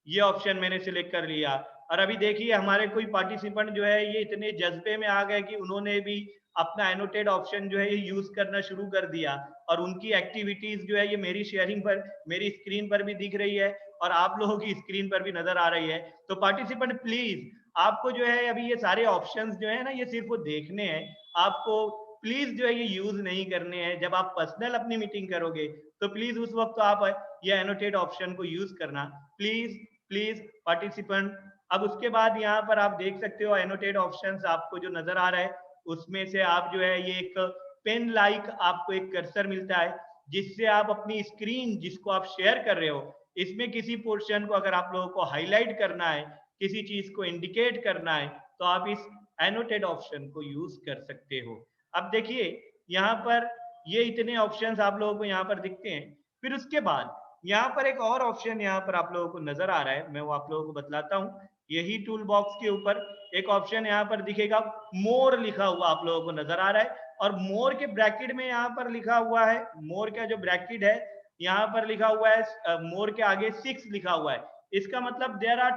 ये ऑप्शन मैंने सिलेक्ट कर लिया। और अभी देखिए हमारे कोई पार्टिसिपेंट जो है ये इतने जज्बे में आ गए कि उन्होंने भी अपना एनोटेट ऑप्शन जो है ये यूज करना शुरू कर दिया और उनकी एक्टिविटीज जो है ये मेरी शेयरिंग पर, मेरी स्क्रीन पर भी दिख रही है और आप लोगों की स्क्रीन पर भी नजर आ रही है। तो पार्टिसिपेंट प्लीज आपको जो है अभी ये सारे ऑप्शंस जो है ना ये सिर्फ वो देखने हैं, आपको प्लीज जो है ये यूज नहीं करने हैं। जब आप पर्सनल अपनी मीटिंग करोगे तो प्लीज उस वक्त तो आप ये एनोटेट ऑप्शन को यूज करना, प्लीज प्लीज पार्टिसिपेंट। अब उसके बाद यहाँ पर आप देख सकते हो एनोटेट ऑप्शंस आपको जो नजर आ रहा है उसमें से आप जो है ये एक पेन लाइक आपको एक कर्सर मिलता है जिससे आप अपनी स्क्रीन जिसको आप शेयर कर रहे हो इसमें किसी पोर्शन को अगर आप लोगों को हाईलाइट करना है, किसी चीज को इंडिकेट करना है तो आप इस एनोटेट ऑप्शन को यूज कर सकते हो। अब देखिए यहाँ पर ये इतने ऑप्शंस आप लोगों को यहाँ पर दिखते हैं। फिर उसके बाद यहाँ पर एक और ऑप्शन यहाँ पर आप लोगों को नजर आ रहा है, मैं वो आप लोगों को बतलाता हूँ। यही टूल बॉक्स के ऊपर एक ऑप्शन यहाँ पर दिखेगा, मोर लिखा हुआ आप लोगों को नजर आ रहा है और मोर के ब्रैकेट में यहाँ पर लिखा हुआ है, मोर का जो ब्रैकेट है यहाँ पर लिखा हुआ है, मोर के आगे 6 लिखा हुआ है। इसका मतलब there are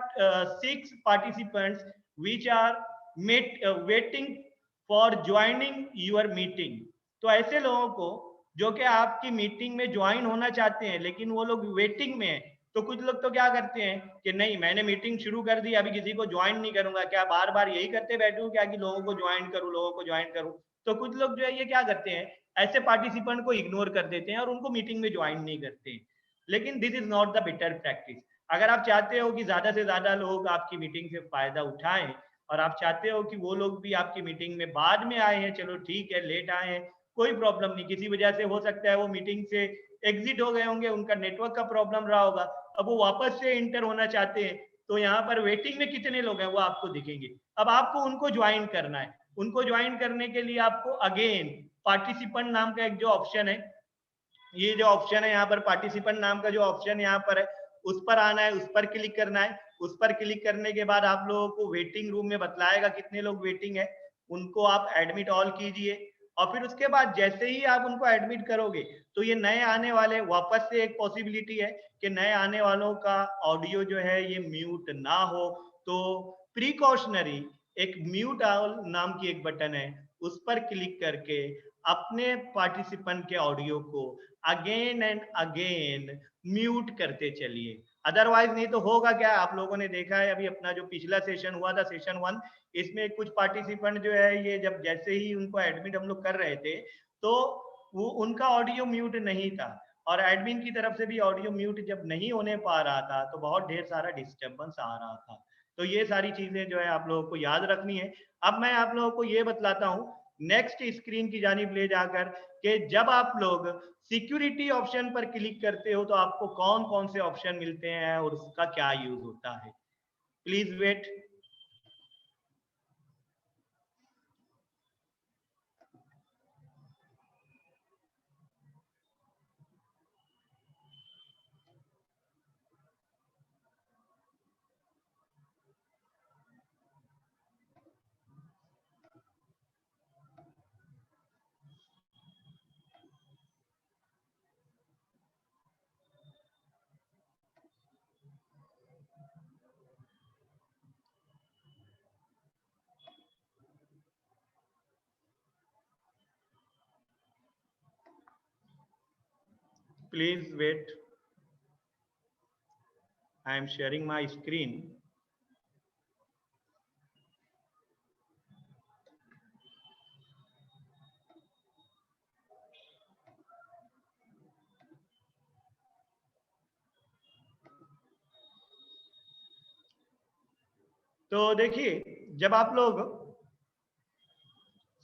6 participants which are waiting for joining your meeting. तो ऐसे लोगों को जो कि आपकी मीटिंग में ज्वाइन होना चाहते हैं लेकिन वो लोग वेटिंग में है, तो कुछ लोग तो क्या करते हैं कि नहीं मैंने मीटिंग शुरू कर दी अभी किसी को ज्वाइन नहीं करूंगा, क्या बार बार यही करते बैठूं क्या कि लोगों को ज्वाइन करूं, लोगों को ज्वाइन करूं। तो कुछ लोग जो है ये क्या करते हैं ऐसे पार्टिसिपेंट को इग्नोर कर देते हैं और उनको मीटिंग में ज्वाइन नहीं करते हैं। लेकिन this is not the better practice. अगर आप चाहते हो कि ज्यादा से ज्यादा लोग आपकी मीटिंग से फायदा उठाएं और आप चाहते हो कि वो लोग भी आपकी मीटिंग में बाद में आए हैं, चलो ठीक है लेट आए हैं कोई प्रॉब्लम नहीं, किसी वजह से हो सकता है वो मीटिंग से एग्जिट हो गए होंगे, उनका नेटवर्क का प्रॉब्लम रहा होगा, अब वो वापस से इंटर होना चाहते हैं तो यहाँ पर वेटिंग में कितने लोग हैं वो आपको दिखेंगे। अब आपको उनको ज्वाइन करना है, उनको ज्वाइन करने के लिए आपको अगेन पार्टिसिपेंट नाम का एक जो ऑप्शन है, ये जो ऑप्शन है यहाँ पर पार्टिसिपेंट नाम का जो ऑप्शन यहाँ पर है उस पर आना है, उस पर क्लिक करना है। उस पर क्लिक करने के बाद आप लोगों को वेटिंग रूम में बतलाएगा कितने लोग वेटिंग है, उनको आप एडमिट ऑल कीजिए और फिर उसके बाद जैसे ही आप उनको एडमिट करोगे तो ये नए आने वाले वापस से एक पॉसिबिलिटी है कि नए आने वालों का ऑडियो जो है ये म्यूट ना हो, तो प्रिकॉशनरी एक म्यूट ऑल नाम की एक बटन है उस पर क्लिक करके अपने पार्टिसिपेंट के ऑडियो को अगेन एंड अगेन म्यूट करते चलिए। अदरवाइज नहीं तो होगा क्या, आप लोगों ने देखा है अभी अपना जो पिछला सेशन हुआ था सेशन 1, इसमें कुछ पार्टिसिपेंट जो है ये जब जैसे ही उनको एडमिट हम लोग कर रहे थे तो वो उनका ऑडियो म्यूट नहीं था और एडमिन की तरफ से भी ऑडियो म्यूट जब नहीं होने पा रहा था तो बहुत ढेर सारा डिस्टर्बेंस आ रहा था। तो ये सारी चीजें जो है आप लोगों को याद रखनी है। अब मैं आप लोगों को ये बतलाता हूँ नेक्स्ट स्क्रीन की जानिब ले जाकर कि जब आप लोग सिक्योरिटी ऑप्शन पर क्लिक करते हो तो आपको कौन कौन से ऑप्शन मिलते हैं और उसका क्या यूज होता है। Please wait. Please wait. I am sharing my screen. तो देखिए जब आप लोग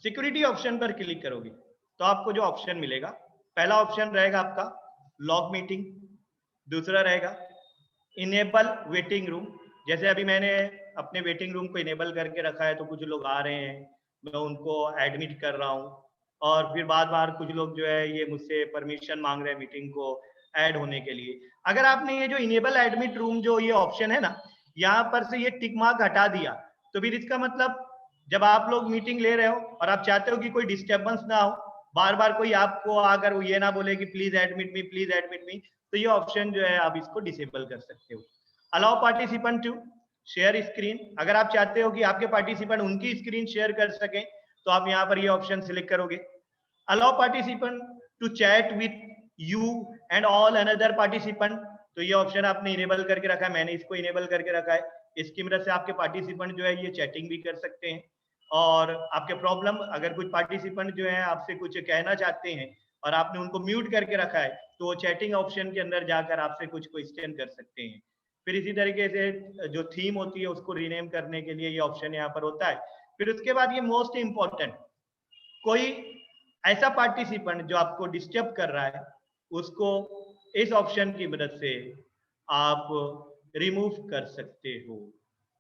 सिक्योरिटी ऑप्शन पर क्लिक करोगे तो आपको जो ऑप्शन मिलेगा, पहला ऑप्शन रहेगा आपका लॉग मीटिंग, दूसरा रहेगा इनेबल वेटिंग रूम। जैसे अभी मैंने अपने वेटिंग रूम को इनेबल करके रखा है, तो कुछ लोग आ रहे हैं, मैं उनको एडमिट कर रहा हूँ, और फिर बार बार कुछ लोग जो है ये मुझसे परमिशन मांग रहे हैं मीटिंग को ऐड होने के लिए। अगर आपने ये जो इनेबल एडमिट रूम जो ये ऑप्शन है ना, यहाँ पर से ये टिक मार्क हटा दिया, तो फिर इसका मतलब जब आप लोग मीटिंग ले रहे हो और आप चाहते हो कि कोई डिस्टर्बेंस ना हो, बार बार कोई आपको आकर ये ना बोले कि please admit me, please admit me, तो ये ऑप्शन जो है आप इसको डिसेबल कर सकते हो। Allow participant to share screen, अगर आप चाहते हो कि आपके पार्टिसिपेंट उनकी स्क्रीन शेयर कर सकें तो आप यहाँ पर ये ऑप्शन सिलेक्ट करोगे। Allow participant to chat with you and all another participant, तो ये ऑप्शन आपने इनेबल करके रखा है, मैंने इसको इनेबल करके रखा है। इसकी मदद से आपके पार्टिसिपेंट जो है ये चैटिंग भी कर सकते हैं, और आपके प्रॉब्लम, अगर कुछ पार्टिसिपेंट जो है आपसे कुछ कहना चाहते हैं और आपने उनको म्यूट करके रखा है, तो वो चैटिंग ऑप्शन के अंदर जाकर आपसे कुछ क्वेश्चन कर सकते हैं। फिर इसी तरीके से जो थीम होती है उसको रीनेम करने के लिए ये ऑप्शन यहाँ पर होता है। फिर उसके बाद ये मोस्ट इंपॉर्टेंट, कोई ऐसा पार्टिसिपेंट जो आपको डिस्टर्ब कर रहा है उसको इस ऑप्शन की मदद से आप रिमूव कर सकते हो।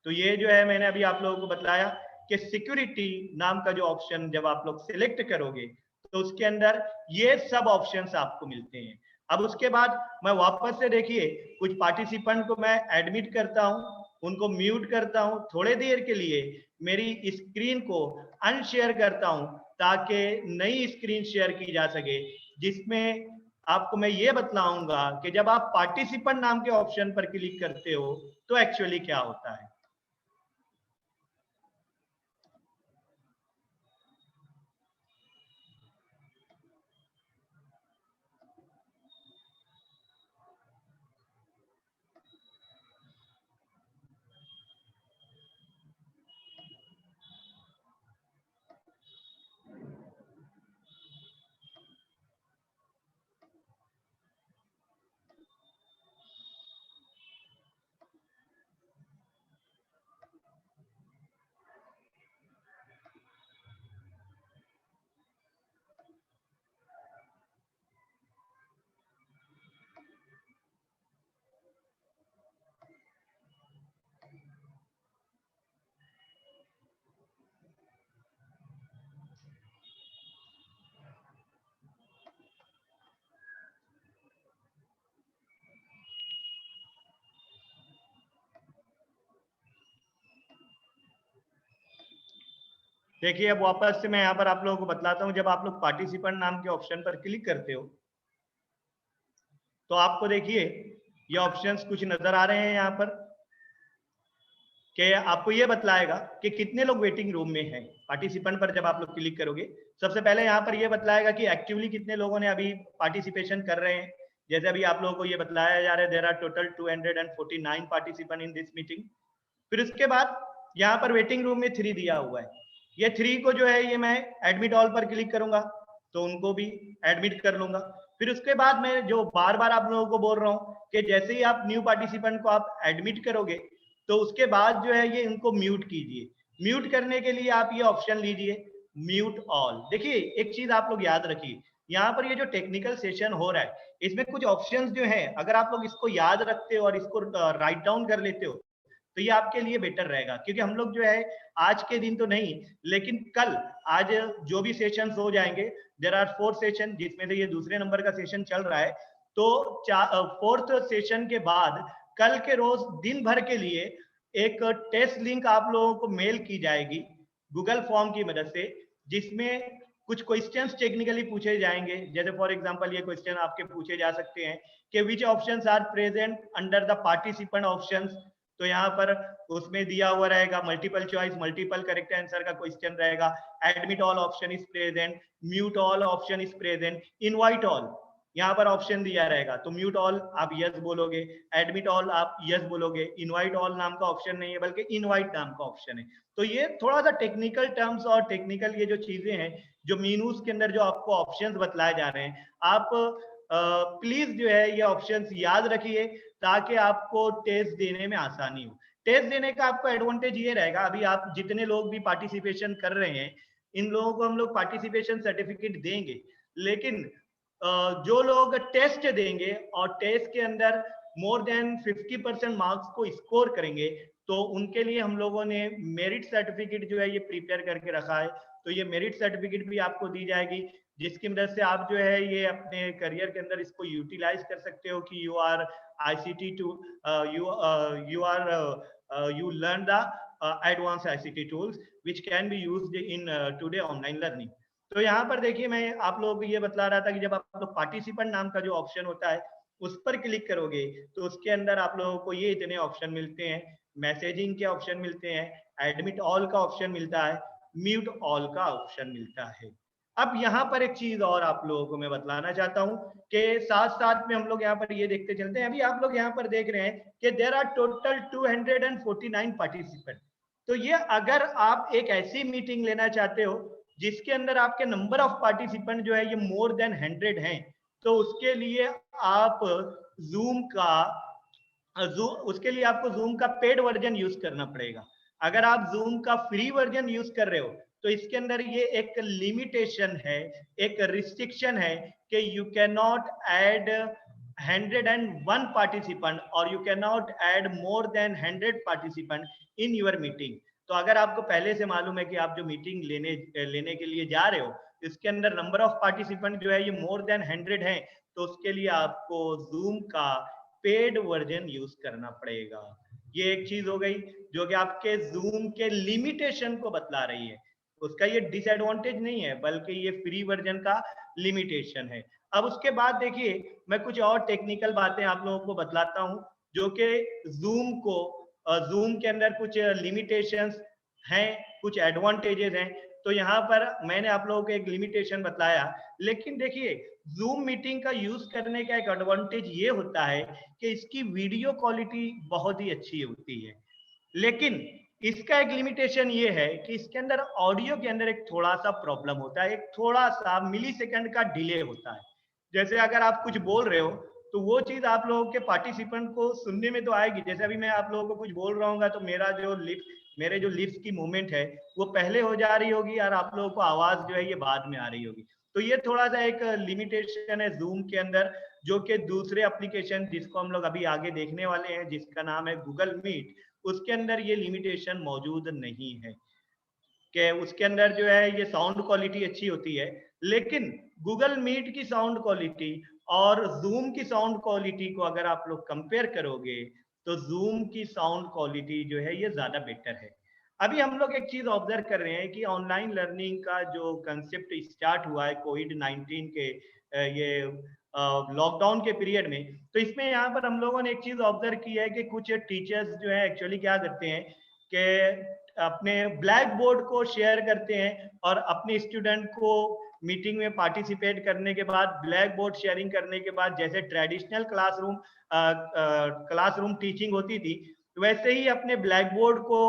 तो ये जो है मैंने अभी आप लोगों को बताया कि सिक्योरिटी नाम का जो ऑप्शन जब आप लोग सिलेक्ट करोगे तो उसके अंदर ये सब ऑप्शंस आपको मिलते हैं। अब उसके बाद मैं वापस से देखिए कुछ पार्टिसिपेंट को मैं एडमिट करता हूं, उनको म्यूट करता हूं, थोड़े देर के लिए मेरी स्क्रीन को अनशेयर करता हूं ताकि नई स्क्रीन शेयर की जा सके, जिसमें आपको मैं ये बतलाऊंगा कि जब आप पार्टिसिपेंट नाम के ऑप्शन पर क्लिक करते हो तो एक्चुअली क्या होता है। देखिए अब वापस से मैं यहाँ पर आप लोगों को बतलाता हूँ। जब आप लोग पार्टिसिपेंट नाम के ऑप्शन पर क्लिक करते हो तो आपको देखिए ये ऑप्शंस कुछ नजर आ रहे हैं यहाँ पर, कि आपको ये बतलाएगा कि कितने लोग वेटिंग रूम में हैं। पार्टिसिपेंट पर जब आप लोग क्लिक करोगे सबसे पहले यहाँ पर ये बतलाएगा कि एक्टिवली कितने लोगों ने अभी पार्टिसिपेशन कर रहे हैं। जैसे अभी आप लोगों को ये बतलाया जा रहा है there are total 249 participant in this meeting. फिर उसके बाद यहाँ पर वेटिंग रूम में 3 दिया हुआ है, ये 3 को जो है ये मैं एडमिट ऑल पर क्लिक करूंगा तो उनको भी एडमिट कर लूंगा। फिर उसके बाद मैं जो बार बार आप लोगों को बोल रहा हूँ कि जैसे ही आप न्यू पार्टिसिपेंट को आप एडमिट करोगे तो उसके बाद जो है ये इनको म्यूट कीजिए। म्यूट करने के लिए आप ये ऑप्शन लीजिए म्यूट ऑल। देखिए एक चीज आप लोग याद रखिए, यहाँ पर ये जो टेक्निकल सेशन हो रहा है इसमें कुछ ऑप्शंस जो है अगर आप लोग इसको याद रखते हो और इसको राइट डाउन कर लेते हो तो ये आपके लिए बेटर रहेगा, क्योंकि हम लोग जो है आज के दिन तो नहीं लेकिन कल आज जो भी सेशंस हो जाएंगे, देयर आर 4 सेशन जिसमें से ये दूसरे नंबर का सेशन चल रहा है, तो 4th सेशन के बाद कल के रोज दिन भर के लिए एक टेस्ट लिंक आप लोगों को मेल की जाएगी गूगल फॉर्म की मदद से, जिसमें कुछ क्वेश्चंस टेक्निकली पूछे जाएंगे। जैसे फॉर एग्जांपल ये क्वेश्चन आपके पूछे जा सकते हैं कि which options are present under the participant options, तो यहाँ पर उसमें दिया हुआ रहेगा multiple choice, multiple correct answer का क्वेश्चन रहेगा, admit all option is present, mute all option is present, invite all यहाँ पर ऑप्शन दिया रहेगा। तो म्यूट ऑल आप यस बोलोगे, एडमिट ऑल आप यस बोलोगे, इनवाइट ऑल नाम का ऑप्शन नहीं है बल्कि इनवाइट नाम का ऑप्शन है। तो ये थोड़ा सा टेक्निकल टर्म्स और टेक्निकल ये जो चीजें हैं जो मीनूस के अंदर जो आपको ऑप्शंस बतलाए जा रहे हैं, आप प्लीज जो है ये ऑप्शंस याद रखिए ताकि आपको टेस्ट देने में आसानी हो। टेस्ट देने का आपको एडवांटेज ये रहेगा, अभी आप जितने लोग भी पार्टिसिपेशन कर रहे हैं इन लोगों को हम लोग पार्टिसिपेशन सर्टिफिकेट देंगे। लेकिन जो लोग टेस्ट देंगे और टेस्ट के अंदर मोर देन 50% मार्क्स को स्कोर करेंगे, तो उनके लिए हम लोगों ने मेरिट सर्टिफिकेट जो है ये प्रिपेयर करके रखा है। तो ये मेरिट सर्टिफिकेट भी आपको दी जाएगी, जिसकी मदद से आप जो है ये अपने करियर के अंदर इसको यूटिलाइज कर सकते हो कि you are ICT to you learn the advanced ICT tools which can be used in today online learning। तो यहाँ पर देखिए मैं आप लोगों को ये बतला रहा था कि जब आप लोग पार्टिसिपेंट नाम का जो ऑप्शन होता है उस पर क्लिक करोगे तो उसके अंदर आप लोगों को ये इतने ऑप्शन मिलते हैं, मैसेजिंग के ऑप्शन मिलते हैं, एडमिट ऑल का ऑप्शन मिलता है, म्यूट ऑल का ऑप्शन मिलता है। अब यहाँ पर एक चीज और आप लोगों को मैं बतलाना चाहता हूँ कि साथ साथ में हम लोग यहाँ पर ये देखते चलते हैं। अभी आप लोग यहाँ पर देख रहे हैं कि देयर आर टोटल 249 पार्टिसिपेंट। तो ये अगर आप एक ऐसी मीटिंग लेना चाहते हो जिसके अंदर आपके नंबर ऑफ पार्टिसिपेंट जो है ये मोर देन 100 हैं, तो उसके लिए आप उसके लिए आपको जूम का पेड वर्जन यूज करना पड़ेगा। अगर आप जूम का फ्री वर्जन यूज कर रहे हो तो इसके अंदर ये एक लिमिटेशन है, एक रिस्ट्रिक्शन है कि you can not add 101 participant और you can not add more than 100 participant in your meeting. तो अगर आपको पहले से मालूम है कि आप जो मीटिंग लेने के लिए जा रहे हो इसके अंदर नंबर ऑफ पार्टिसिपेंट जो है ये मोर देन 100 है, तो उसके लिए आपको जूम का पेड वर्जन यूज करना पड़ेगा। ये एक चीज हो गई जो कि आपके जूम के लिमिटेशन को बतला रही है। उसका ये डिसएडवांटेज नहीं है बल्कि ये फ्री वर्जन का लिमिटेशन है। अब उसके बाद देखिए मैं कुछ और टेक्निकल बातें आप लोगों को बतलाता हूं जो कि जूम के अंदर कुछ लिमिटेशंस हैं, कुछ एडवांटेजेस हैं। तो यहाँ पर मैंने आप लोगों को एक लिमिटेशन बतलाया, लेकिन देखिए जूम मीटिंग का यूज करने का एक एडवांटेज ये होता है कि इसकी वीडियो क्वालिटी बहुत ही अच्छी होती है। लेकिन इसका एक लिमिटेशन ये है कि इसके अंदर ऑडियो के अंदर एक थोड़ा सा प्रॉब्लम होता है, एक थोड़ा सा मिली सेकंड का डिले होता है। जैसे अगर आप कुछ बोल रहे हो तो वो चीज आप लोगों के पार्टिसिपेंट को सुनने में तो आएगी। जैसे अभी मैं आप लोगों को कुछ बोल रहा हूँ तो मेरे जो लिप्स की मूवमेंट है वो पहले हो जा रही होगी और आप लोगों को आवाज जो है ये बाद में आ रही होगी। तो ये थोड़ा सा एक लिमिटेशन है जूम के अंदर, जो कि दूसरे एप्लीकेशन जिसको हम लोग अभी आगे देखने वाले हैं जिसका नाम है गूगल मीट, उसके अंदर ये लिमिटेशन मौजूद नहीं है कि उसके अंदर जो है ये साउंड क्वालिटी अच्छी होती है। लेकिन गूगल मीट की साउंड क्वालिटी और जूम की साउंड क्वालिटी को अगर आप लोग कंपेयर करोगे तो जूम की साउंड क्वालिटी जो है ये ज्यादा बेटर है। अभी हम लोग एक चीज ऑब्जर्व कर रहे हैं कि ऑनलाइन लर्निंग का जो कंसेप्ट स्टार्ट हुआ है कोविड-19 के ये लॉकडाउन के पीरियड में, तो इसमें यहाँ पर हम लोगों ने एक चीज ऑब्जर्व की है कि कुछ टीचर्स जो है एक्चुअली क्या करते हैं कि अपने ब्लैक बोर्ड को शेयर करते हैं और अपने स्टूडेंट को मीटिंग में पार्टिसिपेट करने के बाद ब्लैक बोर्ड शेयरिंग करने के बाद जैसे ट्रेडिशनल क्लासरूम टीचिंग होती थी वैसे ही अपने ब्लैक बोर्ड को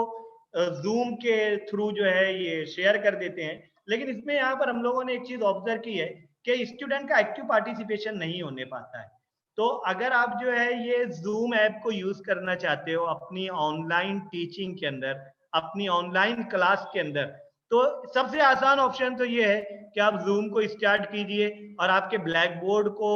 जूम के थ्रू जो है ये शेयर कर देते हैं। लेकिन इसमें यहाँ पर हम लोगों ने एक चीज ऑब्जर्व की है कि स्टूडेंट का एक्टिव पार्टिसिपेशन नहीं होने पाता है। तो अगर आप जो है ये जूम ऐप को यूज करना चाहते हो अपनी ऑनलाइन टीचिंग के अंदर, अपनी ऑनलाइन क्लास के अंदर, तो सबसे आसान ऑप्शन तो ये है कि आप जूम को स्टार्ट कीजिए और आपके ब्लैक बोर्ड को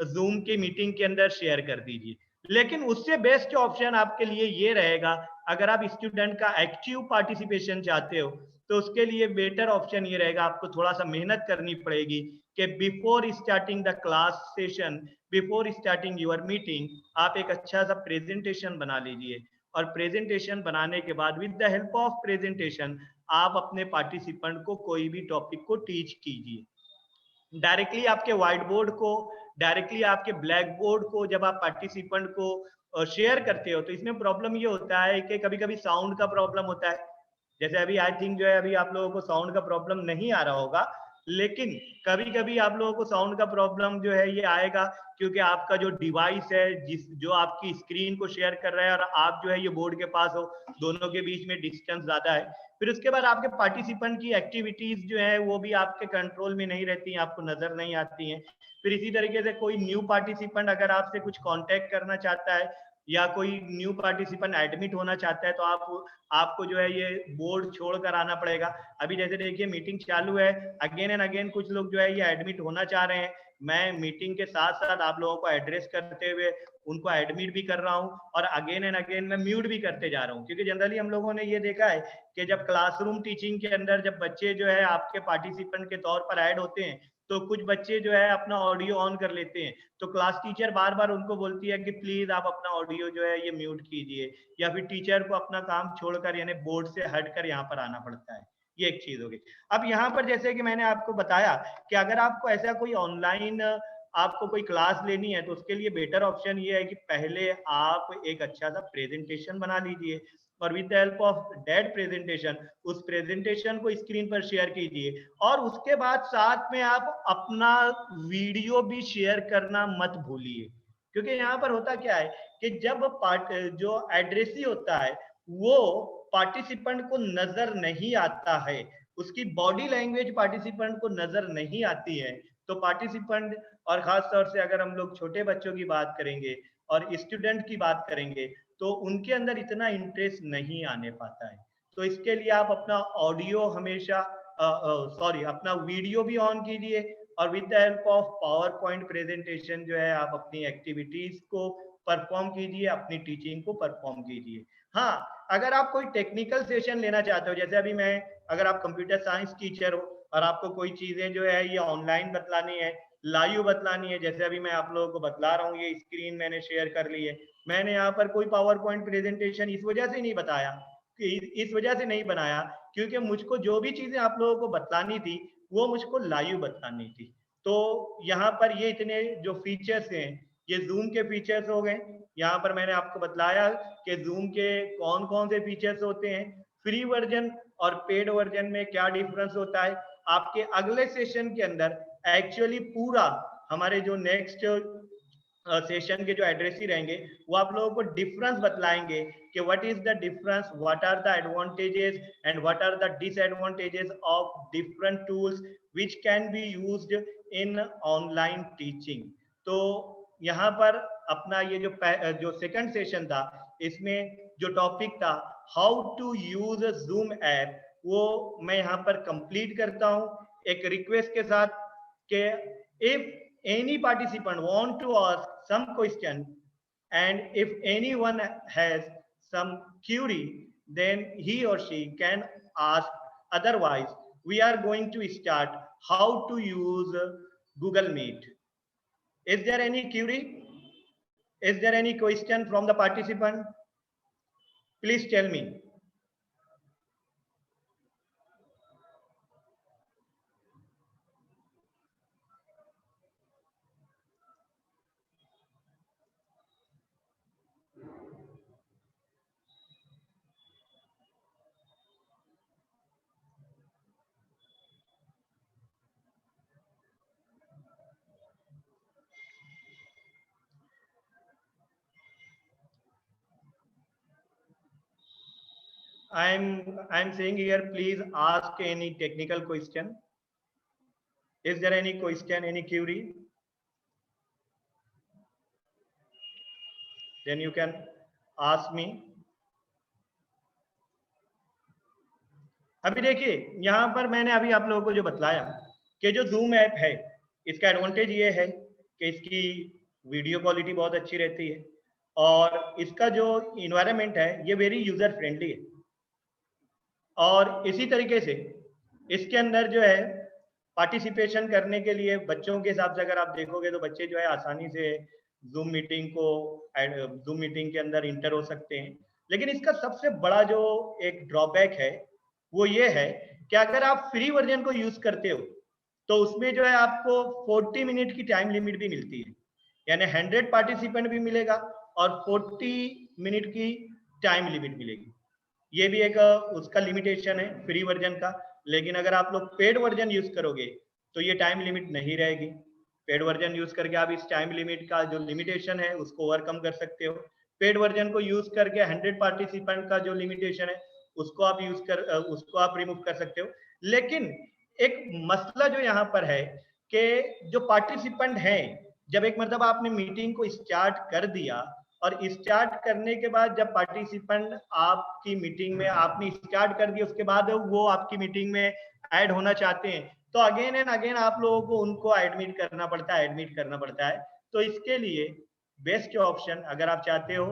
जूम की मीटिंग के अंदर शेयर कर दीजिए। लेकिन उससे बेस्ट ऑप्शन आपके लिए ये रहेगा, अगर आप स्टूडेंट का एक्टिव पार्टिसिपेशन चाहते हो तो उसके लिए बेटर ऑप्शन ये रहेगा, आपको थोड़ा सा मेहनत करनी पड़ेगी कि before starting the class session, before starting your meeting, आप एक अच्छा सा प्रेजेंटेशन बना लीजिए और प्रेजेंटेशन बनाने के बाद with the help of presentation आप अपने पार्टिसिपेंट को कोई भी टॉपिक को टीच कीजिए। डायरेक्टली आपके व्हाइट बोर्ड को, डायरेक्टली आपके ब्लैक बोर्ड को जब आप पार्टिसिपेंट को शेयर करते हो तो इसमें प्रॉब्लम ये होता है कि कभी कभी साउंड का प्रॉब्लम होता है। जैसे अभी आई थिंक जो है अभी आप लोगों को साउंड का प्रॉब्लम नहीं आ रहा होगा, लेकिन कभी कभी आप लोगों को साउंड का प्रॉब्लम जो है ये आएगा क्योंकि आपका जो डिवाइस है जो आपकी स्क्रीन को शेयर कर रहा है और आप जो है ये बोर्ड के पास हो, दोनों के बीच में डिस्टेंस ज्यादा है। फिर उसके बाद आपके पार्टिसिपेंट की एक्टिविटीज जो है वो भी आपके कंट्रोल में नहीं रहती हैं, आपको नजर नहीं आती हैं। फिर इसी तरीके से कोई न्यू पार्टिसिपेंट अगर आपसे कुछ कांटेक्ट करना चाहता है या कोई न्यू पार्टिसिपेंट एडमिट होना चाहता है तो आपको जो है ये बोर्ड छोड़कर आना पड़ेगा। अभी जैसे देखिए मीटिंग चालू है, अगेन एंड अगेन कुछ लोग जो है ये एडमिट होना चाह रहे हैं। मैं मीटिंग के साथ साथ आप लोगों को एड्रेस करते हुए उनको एडमिट भी कर रहा हूं और अगेन एंड अगेन मैं म्यूट भी करते जा रहा हूं, क्योंकि जनरली हम लोगों ने ये देखा है कि जब क्लासरूम टीचिंग के अंदर जब बच्चे जो है आपके पार्टिसिपेंट के तौर पर ऐड होते हैं तो कुछ बच्चे जो है अपना ऑडियो ऑन कर लेते हैं, तो क्लास टीचर बार बार उनको बोलती है कि प्लीज आप अपना ऑडियो जो है ये म्यूट कीजिए, या फिर टीचर को अपना काम छोड़कर यानी बोर्ड से हटकर यहाँ पर आना पड़ता है। ये एक चीज होगी। अब यहाँ पर जैसे कि मैंने आपको बताया कि अगर आपको ऐसा कोई ऑनलाइन आपको कोई क्लास लेनी है तो उसके लिए बेटर ऑप्शन ये है कि पहले आप एक अच्छा सा प्रेजेंटेशन बना लीजिए और with the help of that presentation उस प्रेजेंटेशन को स्क्रीन पर शेयर कीजिए, और उसके बाद साथ में आप अपना वीडियो भी शेयर करना मत भूलिए। क्योंकि यहाँ पर होता क्या है कि जब जो एड्रेसी होता है वो पार्टिसिपेंट को नजर नहीं आता है, उसकी बॉडी लैंग्वेज पार्टिसिपेंट को नजर नहीं आती है, तो पार्टिसिपेंट, और खास तौर से अगर हम लोग छोटे बच्चों की बात करेंगे और स्टूडेंट की बात करेंगे तो उनके अंदर इतना इंटरेस्ट नहीं आने पाता है। तो इसके लिए आप अपना ऑडियो हमेशा अपना वीडियो भी ऑन कीजिए और with the help of power point presentation जो है आप अपनी एक्टिविटीज को परफॉर्म कीजिए, अपनी टीचिंग को परफॉर्म कीजिए। हाँ, अगर आप कोई टेक्निकल सेशन लेना चाहते हो, जैसे अभी अगर आप कंप्यूटर साइंस टीचर हो और आपको कोई चीजें जो है ये ऑनलाइन बतलानी है, लाइव बतलानी है, जैसे अभी मैं आप लोगों को बतला रहा हूँ, ये स्क्रीन मैंने शेयर कर ली है। मैंने यहाँ पर कोई पावर पॉइंट प्रेजेंटेशन इस वजह से नहीं बताया, इस वजह से नहीं बनाया क्योंकि मुझको जो भी चीजें आप लोगों को बतलानी थी वो मुझको लाइव बतानी थी। तो यहाँ पर ये इतने जो फीचर्स हैं ये जूम के फीचर्स हो गए। यहाँ पर मैंने आपको बतलाया कि जूम के कौन कौन से फीचर्स होते हैं, फ्री वर्जन और पेड वर्जन में क्या डिफरेंस होता है। आपके अगले सेशन के अंदर एक्चुअली पूरा हमारे जो नेक्स्ट सेशन के जो एड्रेसी रहेंगे वो आप लोगों को डिफरेंस बतलाएंगे कि what is the difference, what are the advantages and what are the disadvantages of different tools which can be used in online teaching. तो यहाँ पर अपना ये जो सेकंड सेशन था इसमें जो टॉपिक था how to use Zoom app, वो मैं यहाँ पर कंप्लीट करता हूँ एक रिक्वेस्ट के साथ कि if any participant want to ask some question and if anyone has some query then he or she can ask, otherwise we are going to start how to use Google Meet. Is there any query? Is there any question from the participant? Please tell me. I'm saying here, please ask any technical question. Is there any question, any query? Then you can ask me. अभी देखिए यहाँ पर मैंने अभी आप लोगों को जो बतलाया कि जो जूम ऐप है इसका एडवांटेज ये है कि इसकी वीडियो क्वालिटी बहुत अच्छी रहती है और इसका जो इन्वायरमेंट है ये वेरी यूजर फ्रेंडली है। और इसी तरीके से इसके अंदर जो है पार्टिसिपेशन करने के लिए बच्चों के हिसाब से अगर आप देखोगे तो बच्चे जो है आसानी से जूम मीटिंग के अंदर इंटर हो सकते हैं। लेकिन इसका सबसे बड़ा जो एक ड्रॉबैक है वो ये है कि अगर आप फ्री वर्जन को यूज करते हो तो उसमें जो है आपको 40 मिनट की टाइम लिमिट भी मिलती है, यानी 100 पार्टिसिपेंट भी मिलेगा और 40 मिनट की टाइम लिमिट मिलेगी। ये भी एक उसका लिमिटेशन है फ्री वर्जन का। लेकिन अगर आप लोग पेड वर्जन यूज करोगे तो ये टाइम लिमिट नहीं रहेगी। पेड वर्जन यूज करके आप इस टाइम लिमिट का जो लिमिटेशन है उसको ओवरकम कर सकते हो। पेड वर्जन को यूज करके 100 पार्टिसिपेंट का जो लिमिटेशन है उसको आप रिमूव कर सकते हो। लेकिन एक मसला जो यहाँ पर है कि जो पार्टिसिपेंट हैं, जब एक मतलब आपने मीटिंग को स्टार्ट कर दिया और स्टार्ट करने के बाद जब पार्टिसिपेंट आपकी मीटिंग में आपने स्टार्ट कर दिया, उसके बाद वो आपकी मीटिंग में ऐड होना चाहते हैं, तो अगेन एंड अगेन आप लोगों को उनको एडमिट करना पड़ता है। तो इसके लिए बेस्ट ऑप्शन, अगर आप चाहते हो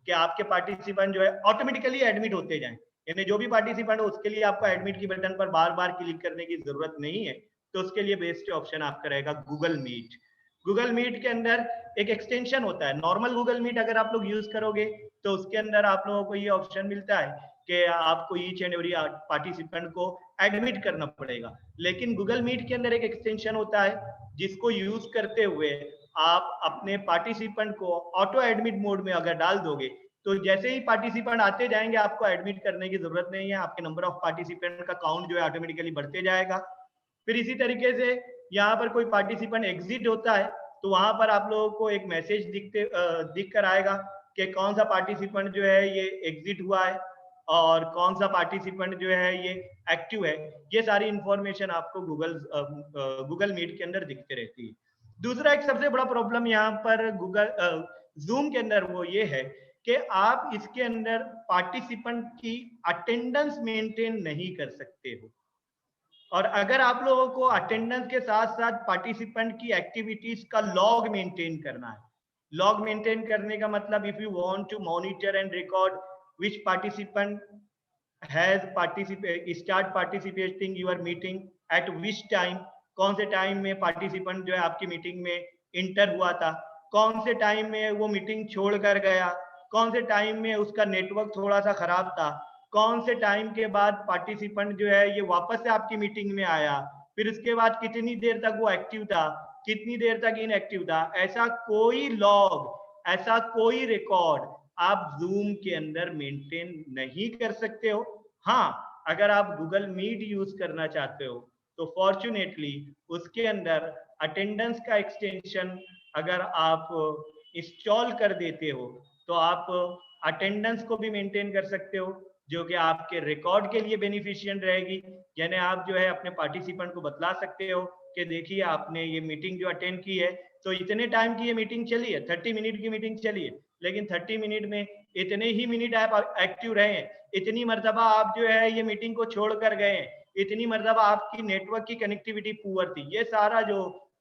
कि आपके पार्टिसिपेंट जो है ऑटोमेटिकली एडमिट होते जाएं, यानी जो भी पार्टिसिपेंट हो उसके लिए आपको एडमिट की बटन पर बार बार क्लिक करने की जरूरत नहीं है, तो उसके लिए बेस्ट ऑप्शन आपका रहेगा गूगल मीट। गूगल मीट के अंदर एक एक्सटेंशन होता है, नॉर्मल गूगल मीट अगर आप लोग यूज करोगे तो उसके अंदर आप लोगों को ये ऑप्शन मिलता है कि आपको ईच एंड एवरी पार्टिसिपेंट को एडमिट करना पड़ेगा, लेकिन गूगल मीट के अंदर एक एक्सटेंशन होता है जिसको यूज करते हुए आप अपने पार्टिसिपेंट को ऑटो एडमिट मोड में अगर डाल दोगे तो जैसे ही पार्टिसिपेंट आते जाएंगे आपको एडमिट करने की जरूरत नहीं है, आपके नंबर ऑफ पार्टिसिपेंट का काउंट जो है ऑटोमेटिकली बढ़ते जाएगा। फिर इसी तरीके से यहाँ पर कोई पार्टिसिपेंट एग्जिट होता है तो वहां पर आप लोगों को एक मैसेज दिख कर आएगा कि कौन सा पार्टिसिपेंट जो है ये एग्जिट हुआ है और कौन सा पार्टिसिपेंट जो है ये एक्टिव है। ये सारी इंफॉर्मेशन आपको गूगल मीट के अंदर दिखते रहती है। दूसरा एक सबसे बड़ा प्रॉब्लम यहाँ पर जूम के अंदर वो ये है कि आप इसके अंदर पार्टिसिपेंट की अटेंडेंस मेंटेन नहीं कर सकते हो, और अगर आप लोगों को अटेंडेंस के साथ साथ पार्टिसिपेंट की एक्टिविटीज का लॉग मेंटेन करना है, लॉग मेंटेन करने का मतलब if you want to monitor and record which participant has start participating your meeting at which time, कौन से टाइम में पार्टिसिपेंट जो है आपकी मीटिंग में इंटर हुआ था, कौन से टाइम में वो मीटिंग छोड़ कर गया, कौन से टाइम में उसका नेटवर्क थोड़ा सा खराब था, कौन से टाइम के बाद पार्टिसिपेंट जो है ये वापस से आपकी मीटिंग में आया, फिर उसके बाद कितनी देर तक वो एक्टिव था, कितनी देर तक इनएक्टिव था, ऐसा कोई लॉग, ऐसा कोई रिकॉर्ड आप जूम के अंदर मेंटेन नहीं कर सकते हो। हाँ, अगर आप गूगल मीट यूज करना चाहते हो तो फॉर्चुनेटली उसके अंदर अटेंडेंस का एक्सटेंशन अगर आप इंस्टॉल कर देते हो तो आप अटेंडेंस को भी मेंटेन कर सकते हो, जो कि आपके रिकॉर्ड के लिए बेनिफिशियल रहेगी। यानी आप जो है अपने पार्टिसिपेंट को बतला सकते हो कि देखिए आपने ये मीटिंग जो अटेंड की है तो इतने टाइम की ये मीटिंग चली है, 30 मिनट की मीटिंग चली है, लेकिन 30 मिनट में इतने ही मिनट आप एक्टिव रहे हैं, इतनी मर्तबा आप जो है ये मीटिंग को छोड़ कर गए हैं, इतनी मर्तबा आपकी नेटवर्क की कनेक्टिविटी पुअर थी। ये सारा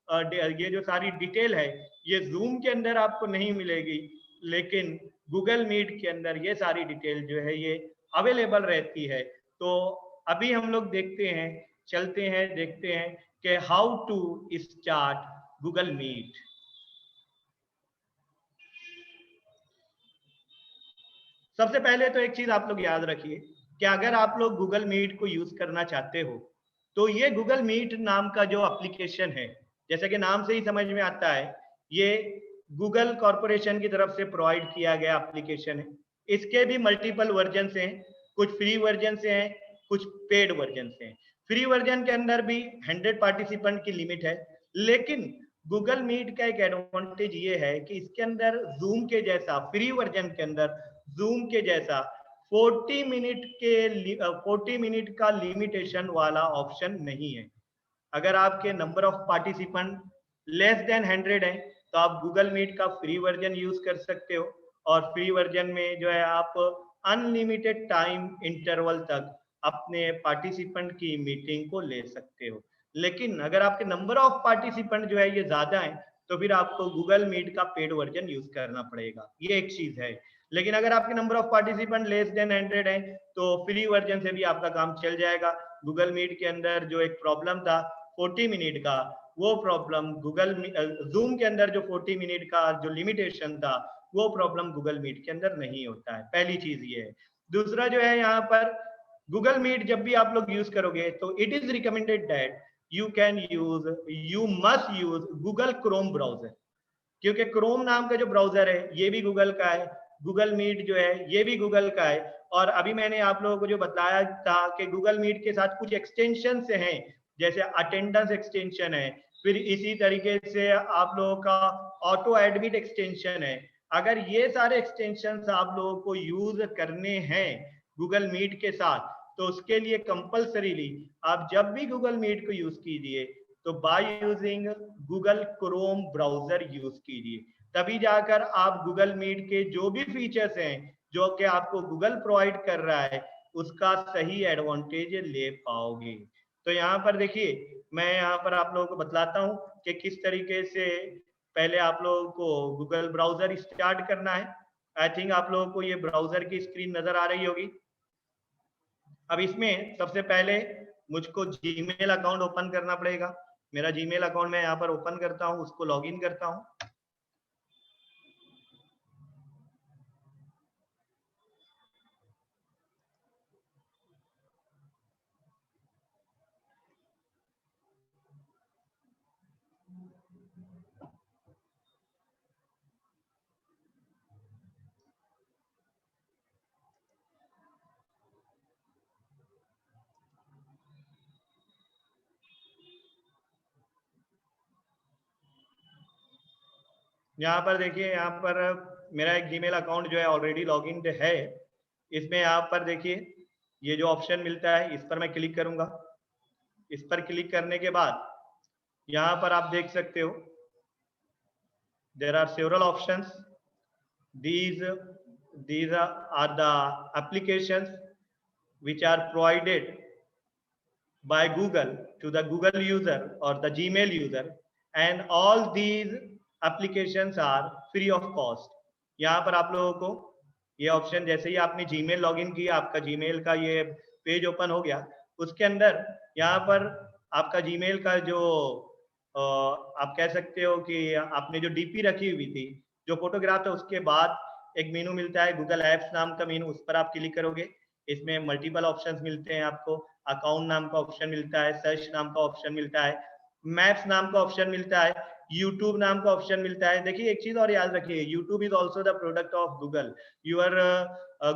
ये जो सारी डिटेल है ये जूम के अंदर आपको नहीं मिलेगी, लेकिन गूगल मीट के अंदर ये सारी डिटेल जो है ये अवेलेबल रहती है। तो अभी हम लोग देखते हैं, चलते हैं, देखते हैं कि how to start Google Meet. सबसे पहले तो एक चीज आप लोग याद रखिए कि अगर आप लोग गूगल मीट को यूज करना चाहते हो तो ये गूगल मीट नाम का जो एप्लीकेशन है, जैसे कि नाम से ही समझ में आता है, ये गूगल कॉरपोरेशन की तरफ से प्रोवाइड किया गया एप्लीकेशन है। इसके भी मल्टीपल वर्जन हैं, कुछ फ्री वर्जन से हैं, कुछ पेड वर्जन से हैं। फ्री वर्जन के अंदर भी 100 पार्टिसिपेंट की लिमिट है, लेकिन गूगल मीट का एक एडवांटेज ये है कि इसके अंदर जूम के जैसा, फ्री वर्जन के अंदर जूम के जैसा 40 मिनट का लिमिटेशन वाला ऑप्शन नहीं है। अगर आपके number of participant less than 100 है तो आप गूगल मीट का फ्री वर्जन यूज कर सकते हो, और फ्री वर्जन में जो है आप अनलिमिटेड टाइम इंटरवल तक अपने पार्टिसिपेंट की मीटिंग को ले सकते हो। लेकिन अगर आपके नंबर ऑफ पार्टिसिपेंट जो है ये ज्यादा है तो फिर आपको गूगल मीट का पेड वर्जन यूज करना पड़ेगा, ये एक चीज है। लेकिन अगर आपके number of participant less than 100 है तो फ्री वर्जन से भी आपका काम चल जाएगा। गूगल मीट के अंदर जो एक प्रॉब्लम था 40 मिनट का, वो प्रॉब्लम जूम के अंदर जो 40 मिनट का जो लिमिटेशन था वो प्रॉब्लम गूगल मीट के अंदर नहीं होता है। पहली चीज ये है। दूसरा जो है, यहाँ पर गूगल मीट जब भी आप लोग यूज करोगे तो it is recommended that you must use Google Chrome browser, क्योंकि क्रोम नाम का जो ब्राउजर है ये भी गूगल का है, गूगल मीट जो है ये भी गूगल का है। और अभी मैंने आप लोगों को जो बताया था कि गूगल मीट के साथ कुछ एक्सटेंशन से हैं, जैसे अटेंडेंस एक्सटेंशन है, फिर इसी तरीके से आप लोगों का ऑटो एडमिट एक्सटेंशन है। अगर ये सारे एक्सटेंशन आप लोगों को यूज करने हैं गूगल मीट के साथ तो उसके लिए कंपल्सरीली आप जब भी गूगल मीट को यूज कीजिए तो by using Google Chrome browser use कीजिए। तभी जाकर आप गूगल मीट के जो भी फीचर्स हैं जो कि आपको गूगल प्रोवाइड कर रहा है उसका सही एडवांटेज ले पाओगे। तो यहाँ पर देखिए मैं यहाँ पर आप लोगों को बतलाता हूँ कि किस तरीके से पहले आप लोगों को गूगल ब्राउजर स्टार्ट करना है। आई थिंक आप लोगों को ये ब्राउजर की स्क्रीन नजर आ रही होगी। अब इसमें सबसे पहले मुझको जीमेल अकाउंट ओपन करना पड़ेगा। मेरा जीमेल अकाउंट मैं यहाँ पर ओपन करता हूँ, उसको लॉगिन करता हूँ। यहाँ पर देखिए, यहाँ पर मेरा एक जीमेल अकाउंट जो है ऑलरेडी लॉगिन है। इसमें यहाँ पर देखिए ये जो ऑप्शन मिलता है इस पर मैं क्लिक करूंगा। इस पर क्लिक करने के बाद यहाँ पर आप देख सकते हो there are several options. these are the applications which are provided by Google to the Google user or the Gmail user, and all these applications are free of cost. यहाँ पर आप लोगों को ये ऑप्शन जैसे ही आपने जीमेल लॉगिन किया, आपका जीमेल का ये पेज ओपन हो गया, उसके अंदर यहाँ पर आपका जीमेल का जो आप कह सकते हो कि आपने जो डीपी रखी हुई थी, जो फोटोग्राफ है, उसके बाद एक मेनू मिलता है गूगल एप्स नाम का मेनू, उस पर आप क्लिक करोगे। इसमें मल्टीपल ऑप्शंस मिलते हैं आपको। अकाउंट नाम का ऑप्शन मिलता है, सर्च नाम का ऑप्शन मिलता है, मैप्स नाम का ऑप्शन मिलता है, यूट्यूब नाम का ऑप्शन मिलता है। देखिए एक चीज और याद रखिए, YouTube is also the product of Google. Your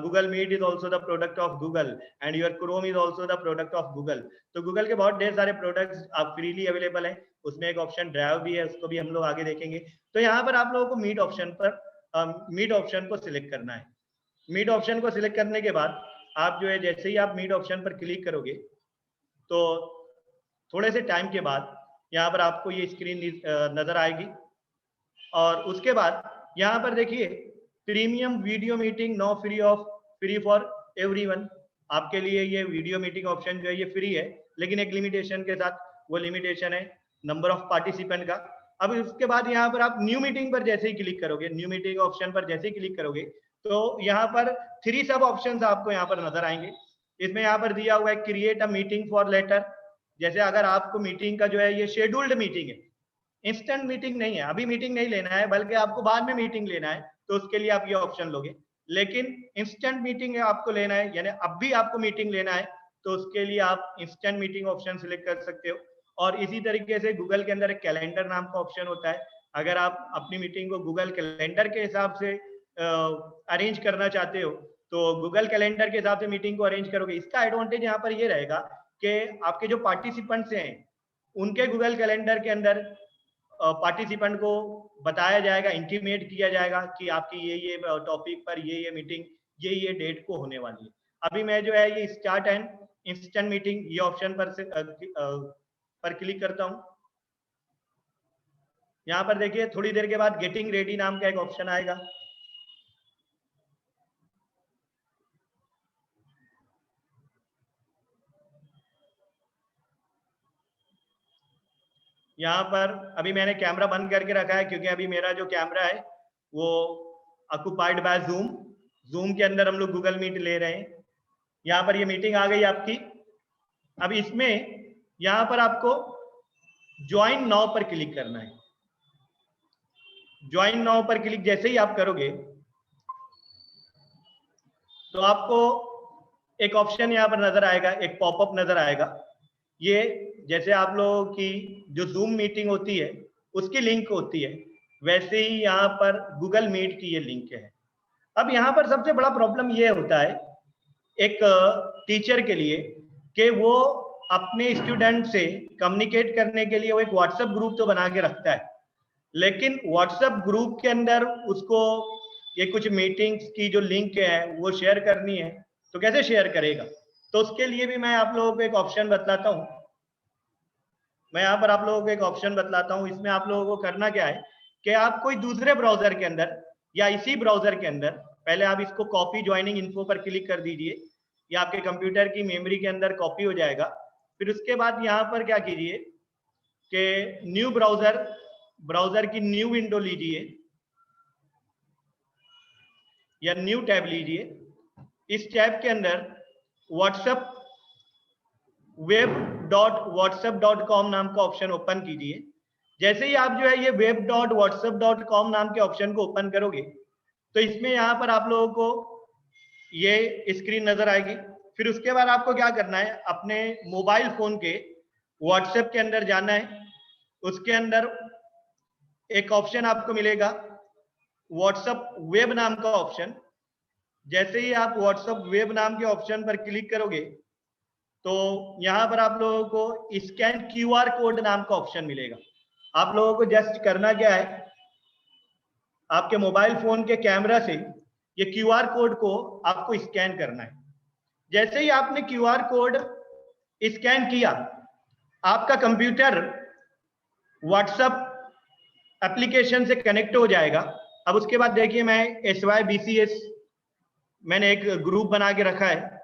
Google Meet is also the product of Google and your Chrome is also the product of Google. तो गूगल के बहुत ढेर सारे प्रोडक्ट्स आप फ्रीली अवेलेबल है। उसमें एक ऑप्शन ड्राइव भी है, उसको भी हम लोग आगे देखेंगे। तो यहाँ पर आप लोगों को मीट ऑप्शन को सिलेक्ट करना है। मीट ऑप्शन को सिलेक्ट करने के बाद आप जो है जैसे ही आप मीट ऑप्शन पर क्लिक करोगे तो थोड़े से टाइम के बाद यहाँ पर आपको ये स्क्रीन नजर आएगी। और उसके बाद यहाँ पर देखिए premium video meeting now free for everyone. आपके लिए ये वीडियो मीटिंग ऑप्शन जो है ये फ्री है, लेकिन एक लिमिटेशन के साथ। वो लिमिटेशन है नंबर ऑफ पार्टिसिपेंट का। अब उसके बाद यहाँ पर आप न्यू मीटिंग पर जैसे ही क्लिक करोगे, न्यू मीटिंग ऑप्शन पर जैसे ही क्लिक करोगे तो यहाँ पर 3 सब ऑप्शंस आपको यहाँ पर नजर आएंगे। इसमें यहाँ पर दिया हुआ है create a meeting for later. जैसे अगर आपको मीटिंग का जो है ये शेड्यूल्ड मीटिंग है, इंस्टेंट मीटिंग नहीं है, अभी मीटिंग नहीं लेना है बल्कि आपको बाद में मीटिंग लेना है, तो उसके लिए आप ये ऑप्शन लोगे। लेकिन इंस्टेंट मीटिंग आपको लेना है, यानी अब भी आपको मीटिंग लेना है, तो उसके लिए आप इंस्टेंट मीटिंग ऑप्शन सिलेक्ट कर सकते हो। और इसी तरीके से गूगल के अंदर एक कैलेंडर नाम का ऑप्शन होता है। अगर आप अपनी मीटिंग को गूगल कैलेंडर के हिसाब से अरेंज करना चाहते हो तो गूगल कैलेंडर के हिसाब से मीटिंग को अरेंज करोगे। इसका एडवांटेज यहाँ पर ये रहेगा कि आपके जो पार्टिसिपेंट्स हैं उनके गूगल कैलेंडर के अंदर पार्टिसिपेंट को बताया जाएगा, इंटीमेट किया जाएगा कि आपकी ये टॉपिक पर ये मीटिंग ये डेट को होने वाली है। अभी मैं जो है ये स्टार्ट एंड इंस्टेंट मीटिंग ये ऑप्शन पर क्लिक करता हूं। यहाँ पर देखिए थोड़ी देर के बाद गेटिंग रेडी नाम का एक ऑप्शन आएगा। यहाँ पर अभी मैंने कैमरा बंद करके रखा है क्योंकि अभी मेरा जो कैमरा है वो ऑक्युपाइड बाय जूम के अंदर हम लोग गूगल मीट ले रहे हैं। यहाँ पर ये मीटिंग आ गई आपकी। अब इसमें यहाँ पर आपको ज्वाइन नाउ पर क्लिक करना है। ज्वाइन नाउ पर क्लिक जैसे ही आप करोगे तो आपको एक ऑप्शन यहाँ पर नजर आएगा, एक पॉपअप नजर आएगा। ये जैसे आप लोगों की जो जूम मीटिंग होती है उसकी लिंक होती है, वैसे ही यहाँ पर गूगल मीट की ये लिंक है। अब यहाँ पर सबसे बड़ा प्रॉब्लम ये होता है एक टीचर के लिए कि वो अपने स्टूडेंट से कम्युनिकेट करने के लिए वो एक व्हाट्सएप ग्रुप तो बना के रखता है, लेकिन व्हाट्सएप ग्रुप के अंदर उसको ये कुछ मीटिंग्स की जो लिंक है वो शेयर करनी है, तो कैसे शेयर करेगा? तो उसके लिए भी मैं आप लोगों को एक ऑप्शन बतलाता हूँ। मैं यहाँ पर आप लोगों को एक ऑप्शन बतलाता हूँ। इसमें आप लोगों को करना क्या है कि आप कोई दूसरे ब्राउजर के अंदर या इसी ब्राउजर के अंदर पहले आप इसको कॉपी ज्वाइनिंग इन्फो पर क्लिक कर दीजिए, या आपके कंप्यूटर की मेमोरी के अंदर कॉपी हो जाएगा। फिर उसके बाद यहाँ पर क्या कीजिए कि न्यू ब्राउजर की न्यू विंडो लीजिए या न्यू टैब लीजिए। इस टैब के अंदर व्हाट्सएप web.whatsapp.com नाम का ऑप्शन ओपन कीजिए। जैसे ही आप जो है ये web.whatsapp.com नाम के ऑप्शन को ओपन करोगे तो इसमें यहाँ पर आप लोगों को ये स्क्रीन नजर आएगी। फिर उसके बाद आपको क्या करना है, अपने मोबाइल फोन के व्हाट्सएप के अंदर जाना है। उसके अंदर एक ऑप्शन आपको मिलेगा व्हाट्सएप वेब नाम का ऑप्शन। जैसे ही आप व्हाट्सएप वेब नाम के ऑप्शन पर क्लिक करोगे तो यहाँ पर आप लोगों को स्कैन QR कोड नाम का ऑप्शन मिलेगा। आप लोगों को जस्ट करना क्या है, आपके मोबाइल फोन के कैमरा से ये QR कोड को आपको स्कैन करना है। जैसे ही आपने QR कोड स्कैन किया, आपका कंप्यूटर व्हाट्सएप एप्लीकेशन से कनेक्ट हो जाएगा। अब उसके बाद देखिए, मैं SYBCS मैंने एक ग्रुप बना के रखा है,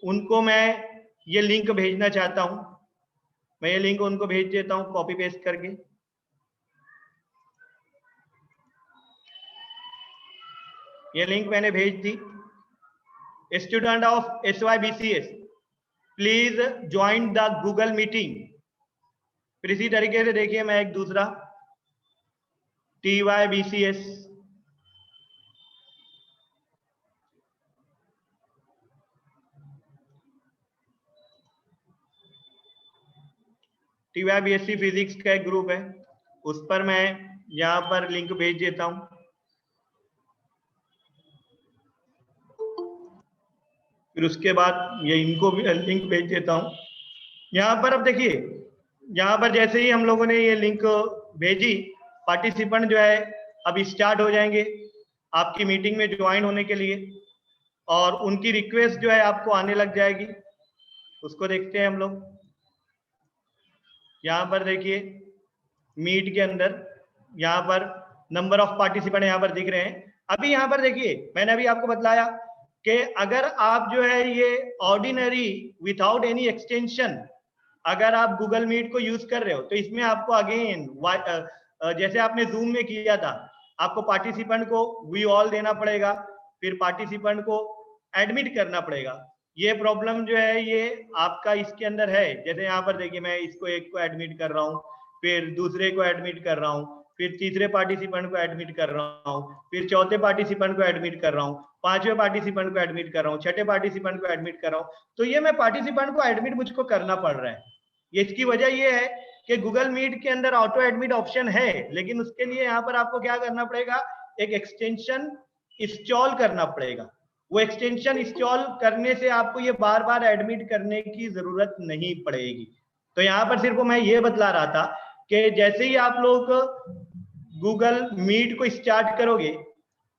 उनको मैं ये लिंक भेजना चाहता हूं। मैं ये लिंक उनको भेज देता हूं कॉपी पेस्ट करके। ये लिंक मैंने भेज दी। Student of SYBCS please join the Google meeting. फिर इसी तरीके से देखिए, मैं एक दूसरा TYBCS TYBSC फिजिक्स का एक ग्रुप है, उस पर मैं यहाँ पर लिंक भेज देता हूं। फिर उसके बाद ये इनको भी लिंक भेज देता हूं। यहाँ पर अब देखिए, यहाँ पर जैसे ही हम लोगों ने ये लिंक भेजी, पार्टिसिपेंट जो है अभी स्टार्ट हो जाएंगे आपकी मीटिंग में ज्वाइन होने के लिए, और उनकी रिक्वेस्ट जो है आपको आने लग जाएगी। उसको देखते हैं हम लोग। यहाँ पर देखिए मीट के अंदर यहाँ पर नंबर ऑफ पार्टिसिपेंट यहाँ पर दिख रहे हैं। अभी यहाँ पर देखिए, मैंने अभी आपको बतलाया कि अगर आप जो है ये ऑर्डिनरी विदाउट एनी एक्सटेंशन अगर आप गूगल मीट को यूज कर रहे हो तो इसमें आपको अगेन जैसे आपने जूम में किया था, आपको पार्टिसिपेंट को वी ऑल देना पड़ेगा, फिर पार्टिसिपेंट को एडमिट करना पड़ेगा। ये प्रॉब्लम जो है ये आपका इसके अंदर है। जैसे यहाँ पर देखिए, मैं इसको एक को एडमिट कर रहा हूँ, फिर दूसरे को एडमिट कर रहा हूँ, फिर तीसरे पार्टिसिपेंट को एडमिट कर रहा हूँ, फिर चौथे पार्टिसिपेंट को एडमिट कर रहा हूँ, पांचवें पार्टिसिपेंट को एडमिट कर रहा हूँ, छठे पार्टिसिपेंट को एडमिट कर रहा हूँ। तो ये मैं पार्टिसिपेंट को एडमिट मुझको करना पड़ रहा है। ये इसकी वजह ये है कि गूगल मीट के अंदर ऑटो एडमिट ऑप्शन है, लेकिन उसके लिए यहाँ पर आपको क्या करना पड़ेगा, एक एक्सटेंशन इंस्टॉल करना पड़ेगा। वो एक्सटेंशन इंस्टॉल करने से आपको ये बार बार एडमिट करने की जरूरत नहीं पड़ेगी। तो यहाँ पर सिर्फ मैं ये बतला रहा था कि जैसे ही आप लोग गूगल मीट को स्टार्ट करोगे,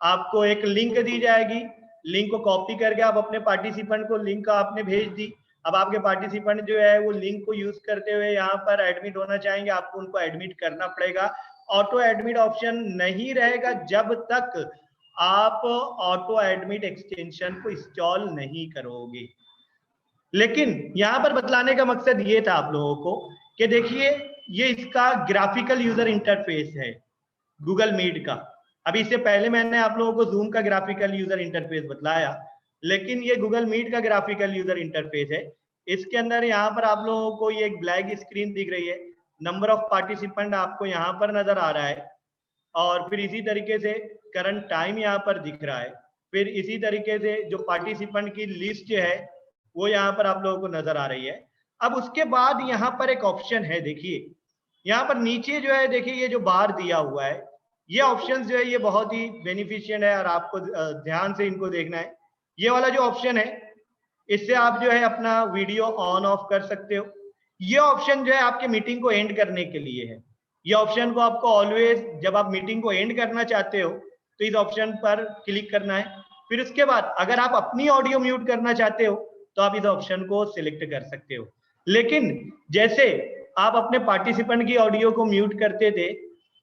आपको एक लिंक दी जाएगी। लिंक को कॉपी करके आप अपने पार्टिसिपेंट को लिंक आपने भेज दी। अब आपके पार्टिसिपेंट जो है वो लिंक को यूज करते हुए यहाँ पर एडमिट होना चाहेंगे, आपको उनको एडमिट करना पड़ेगा। ऑटो एडमिट ऑप्शन नहीं रहेगा जब तक आप ऑटो एडमिट एक्सटेंशन को इंस्टॉल नहीं करोगे। लेकिन यहाँ पर बतलाने का मकसद ये था आप लोगों को कि देखिए, ये इसका ग्राफिकल यूजर इंटरफेस है गूगल मीट का। अभी इससे पहले मैंने आप लोगों को जूम का ग्राफिकल यूजर इंटरफेस बतलाया, लेकिन ये गूगल मीट का ग्राफिकल यूजर इंटरफेस है। इसके अंदर यहाँ पर आप लोगों को ये एक ब्लैक स्क्रीन दिख रही है, नंबर ऑफ पार्टिसिपेंट आपको यहाँ पर नजर आ रहा है, और फिर इसी तरीके से करंट टाइम यहाँ पर दिख रहा है। फिर इसी तरीके से जो पार्टिसिपेंट की लिस्ट है वो यहाँ पर आप लोगों को नजर आ रही है। अब उसके बाद यहाँ पर एक ऑप्शन है, देखिए यहाँ पर नीचे जो है, देखिए ये जो बार दिया हुआ है, ये ऑप्शन जो है ये बहुत ही बेनिफिशियंट है और आपको ध्यान से इनको देखना है। ये वाला जो ऑप्शन है, इससे आप जो है अपना वीडियो ऑन ऑफ कर सकते हो। ये ऑप्शन जो है आपके मीटिंग को एंड करने के लिए है। ये ऑप्शन को आपको ऑलवेज जब आप मीटिंग को एंड करना चाहते हो तो इस ऑप्शन पर क्लिक करना है। फिर उसके बाद अगर आप अपनी ऑडियो म्यूट करना चाहते हो तो आप इस ऑप्शन को सिलेक्ट कर सकते हो। लेकिन जैसे आप अपने पार्टिसिपेंट की ऑडियो को म्यूट करते थे,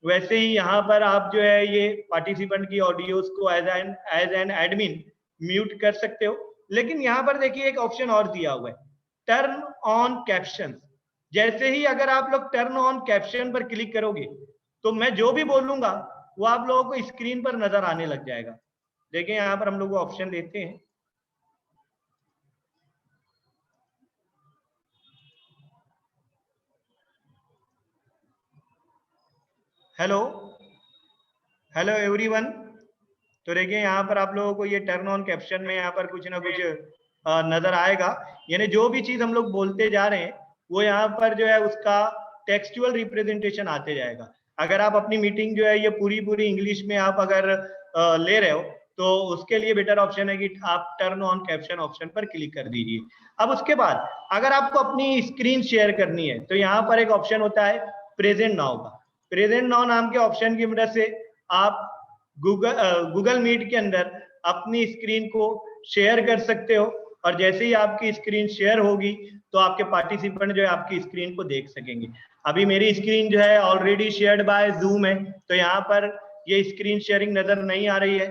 वैसे ही यहाँ पर आप जो है ये पार्टिसिपेंट की ऑडियोज को एज एन एडमिन म्यूट कर सकते हो। लेकिन यहाँ पर देखिए एक ऑप्शन और दिया हुआ है, टर्न ऑन कैप्शन। जैसे ही अगर आप लोग टर्न ऑन कैप्शन पर क्लिक करोगे तो मैं जो भी बोलूंगा वो आप लोगों को स्क्रीन पर नजर आने लग जाएगा। देखिए यहाँ पर हम लोग ऑप्शन लेते हैं, हेलो हेलो एवरीवन। तो देखिए यहाँ पर आप लोगों को ये टर्न ऑन कैप्शन में यहाँ पर कुछ ना कुछ नजर आएगा, यानी जो भी चीज हम लोग बोलते जा रहे हैं वो यहाँ पर जो है उसका टेक्सचुअल रिप्रेजेंटेशन आते जाएगा। अगर आप अपनी मीटिंग जो है ये पूरी इंग्लिश में आप अगर ले रहे हो तो उसके लिए बेटर ऑप्शन है कि आप टर्न ऑन कैप्शन ऑप्शन पर क्लिक कर दीजिए। अब उसके बाद अगर आपको अपनी स्क्रीन शेयर करनी है तो यहाँ पर एक ऑप्शन होता है प्रेजेंट नाउ का। प्रेजेंट नाउ नाम के ऑप्शन की मदद से आप गूगल मीट के अंदर अपनी स्क्रीन को शेयर कर सकते हो, और जैसे ही आपकी स्क्रीन शेयर होगी तो आपके पार्टिसिपेंट जो है आपकी स्क्रीन को देख सकेंगे। अभी मेरी स्क्रीन जो है ऑलरेडी शेयर्ड बाय जूम है, तो यहाँ पर ये स्क्रीन शेयरिंग नजर नहीं आ रही है,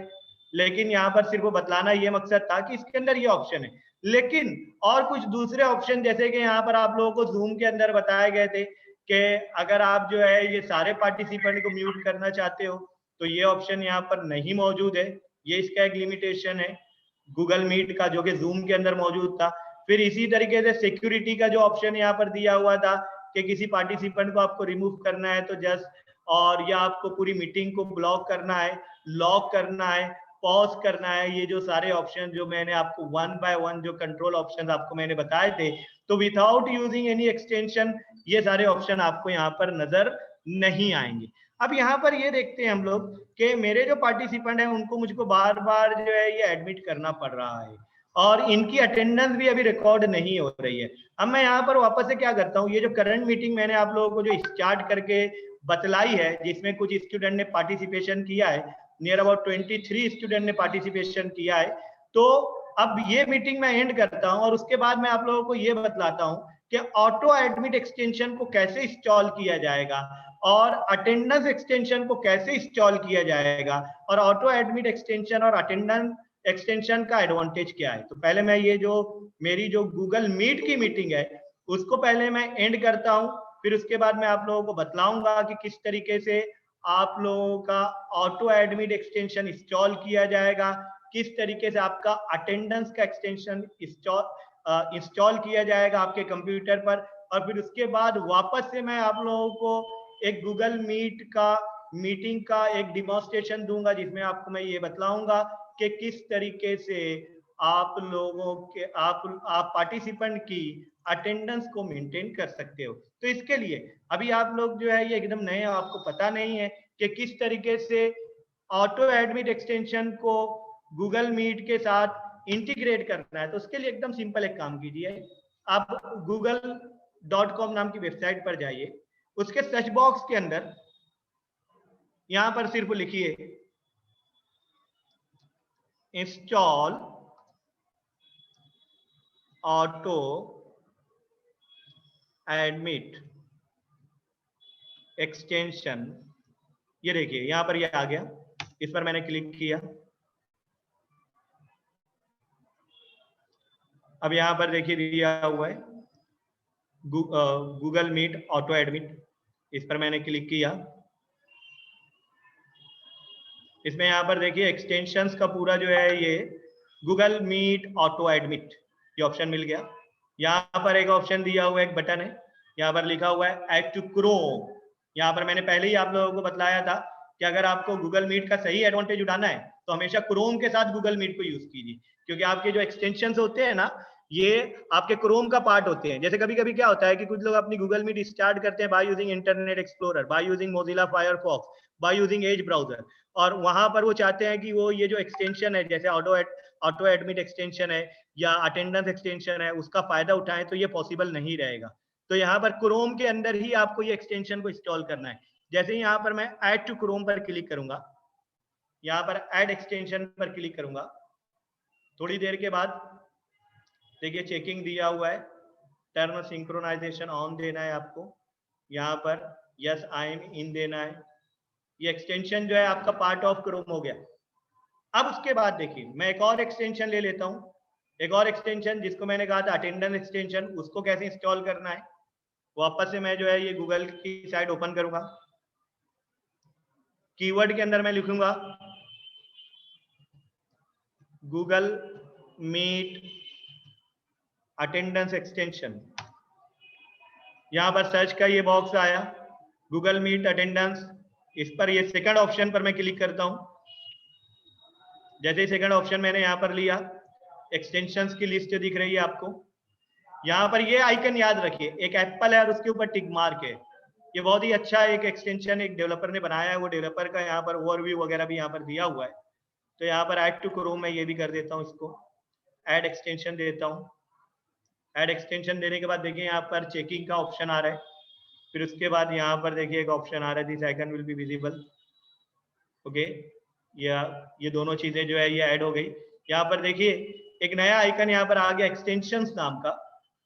लेकिन यहाँ पर सिर्फ बतलाना ये मकसद था कि इसके अंदर ये ऑप्शन है। लेकिन और कुछ दूसरे ऑप्शन जैसे कि यहाँ पर आप लोगों को जूम के अंदर बताए गए थे कि अगर आप जो है ये सारे पार्टिसिपेंट को म्यूट करना चाहते हो तो ये ऑप्शन यहाँ पर नहीं मौजूद है, ये इसका एक लिमिटेशन है गूगल मीट का जो कि जूम के अंदर मौजूद था। फिर इसी तरीके से सिक्योरिटी का जो ऑप्शन यहाँ पर दिया हुआ था कि किसी पार्टिसिपेंट को आपको रिमूव करना है तो जस्ट, और या आपको पूरी मीटिंग को ब्लॉक करना है, लॉक करना है, पॉज करना है, ये जो सारे ऑप्शन जो मैंने आपको वन बाय वन जो कंट्रोल ऑप्शन आपको मैंने बताए थे, तो विदाउट यूजिंग एनी एक्सटेंशन ये सारे ऑप्शन आपको यहाँ पर नजर नहीं आएंगे। अब यहाँ पर ये देखते हैं हम लोग कि मेरे जो पार्टिसिपेंट हैं उनको मुझको बार बार जो है ये एडमिट करना पड़ रहा है और इनकी अटेंडेंस भी अभी रिकॉर्ड नहीं हो रही है। अब मैं यहाँ पर वापस से क्या करता हूँ, ये जो करंट मीटिंग मैंने आप लोगों को जो स्टार्ट करके बतलाई है जिसमें कुछ स्टूडेंट ने पार्टिसिपेशन किया है, नियर अबाउट 23 स्टूडेंट ने पार्टिसिपेशन किया है, तो अब ये मीटिंग मैं एंड करता हूँ और उसके बाद मैं आप लोगों को ये बतलाता हूँ कि ऑटो एडमिट एक्सटेंशन को कैसे इंस्टॉल किया जाएगा और अटेंडेंस एक्सटेंशन को कैसे इंस्टॉल किया जाएगा और ऑटो एडमिट एक्सटेंशन और अटेंडेंस एक्सटेंशन का एडवांटेज क्या है। तो पहले मैं ये जो मेरी जो गूगल मीट की मीटिंग है उसको पहले मैं एंड करता हूं, फिर उसके बाद मैं आप लोगों को बतलाऊंगा कि किस तरीके से आप लोगों का ऑटो एडमिट एक्सटेंशन इंस्टॉल किया जाएगा, किस तरीके से आपका अटेंडेंस का एक्सटेंशन इंस्टॉल किया जाएगा आपके कंप्यूटर पर, और फिर उसके बाद वापस से मैं आप लोगों को एक गूगल मीट का मीटिंग का एक डिमॉन्स्ट्रेशन दूंगा जिसमें आपको मैं ये बतलाऊंगा कि किस तरीके से आप लोगों के आप पार्टिसिपेंट की अटेंडेंस को मेंटेन कर सकते हो। तो इसके लिए अभी आप लोग जो है ये एकदम नए, आपको पता नहीं है कि किस तरीके से ऑटो एडमिट एक्सटेंशन को गूगल मीट के साथ इंटीग्रेट करना है। तो उसके लिए एकदम सिंपल एक काम कीजिए, आप google.com नाम की वेबसाइट पर जाइए, उसके सर्च बॉक्स के अंदर यहां पर सिर्फ लिखिए इंस्टॉल ऑटो एडमिट एक्सटेंशन। ये देखिए यहां पर ये आ गया, इस पर मैंने क्लिक किया। अब यहां पर देखिए दिया हुआ है गूगल मीट ऑटो एडमिट, इस पर मैंने क्लिक किया। इसमें यहाँ पर देखिए एक्सटेंशंस का पूरा जो है ये गूगल मीट ऑटो एडमिट ये ऑप्शन मिल गया। यहाँ पर एक ऑप्शन दिया हुआ एक बटन है, यहाँ पर लिखा हुआ है ऐड टू क्रोम। यहाँ पर मैंने पहले ही आप लोगों को बतलाया था कि अगर आपको गूगल मीट का सही एडवांटेज उठाना है तो हमेशा क्रोम के साथ गूगल मीट को यूज कीजिए, क्योंकि आपके जो एक्सटेंशन होते हैं ना ये आपके क्रोम का पार्ट होते हैं। जैसे कभी कभी क्या होता है कि कुछ लोग अपनी गूगल मीट स्टार्ट करते हैं by using internet explorer, by using Mozilla Firefox, by using as browser, और वहां पर वो चाहते हैं कि वो ये जो एक्सटेंशन है जैसे ऑटो एडमिट एक्सटेंशन है या अटेंडेंस एक्सटेंशन है उसका फायदा उठाएं, तो ये पॉसिबल नहीं रहेगा। तो यहाँ पर क्रोम के अंदर ही आपको ये एक्सटेंशन को इंस्टॉल करना है। जैसे ही यहाँ पर मैं ऐड टू क्रोम पर क्लिक करूंगा, यहाँ पर ऐड एक्सटेंशन पर क्लिक करूंगा, थोड़ी देर के बाद देखिए चेकिंग दिया हुआ है, टर्न सिंक्रोनाइजेशन ऑन देना है आपको, यहाँ पर यस आई एम इन देना है, ये एक्सटेंशन जो है आपका पार्ट ऑफ क्रोम हो गया। अब उसके बाद देखिए मैं एक और एक्सटेंशन ले लेता हूँ, एक और एक्सटेंशन जिसको मैंने कहा था अटेंडेंस एक्सटेंशन, उसको कैसे इंस्टॉल करना है। वापस से मैं जो है ये गूगल की साइट ओपन करूंगा, कीवर्ड के अंदर मैं लिखूंगा गूगल मीट अटेंडेंस एक्सटेंशन। यहाँ पर सर्च का ये बॉक्स आया गूगल मीट अटेंडेंस, इस पर ये सेकंड ऑप्शन पर मैं क्लिक करता हूँ। जैसे ही सेकंड ऑप्शन मैंने यहाँ पर लिया, एक्सटेंशंस की लिस्ट दिख रही है आपको। यहाँ पर ये आइकन याद रखिए, एक एप्पल है और उसके ऊपर टिक मार्क है। ये बहुत ही अच्छा एक एक्सटेंशन एक डेवलपर ने बनाया है, वो डेवलपर का यहाँ पर ओवरव्यू वगैरह भी यहाँ पर दिया हुआ है। तो यहाँ पर ऐड टू क्रोम में ये भी कर देता हूँ, इसको ऐड एक्सटेंशन देता हूँ। ऐड एक्सटेंशन देने के बाद देखिए यहाँ पर चेकिंग का ऑप्शन आ रहा है, फिर उसके बाद यहाँ पर देखिए एक ऑप्शन आ रहा है this icon will be visible. Okay, ये दोनों चीजें जो है ये ऐड हो गई। यहाँ पर देखिए एक नया आइकन यहाँ पर आ गया एक्सटेंशंस नाम का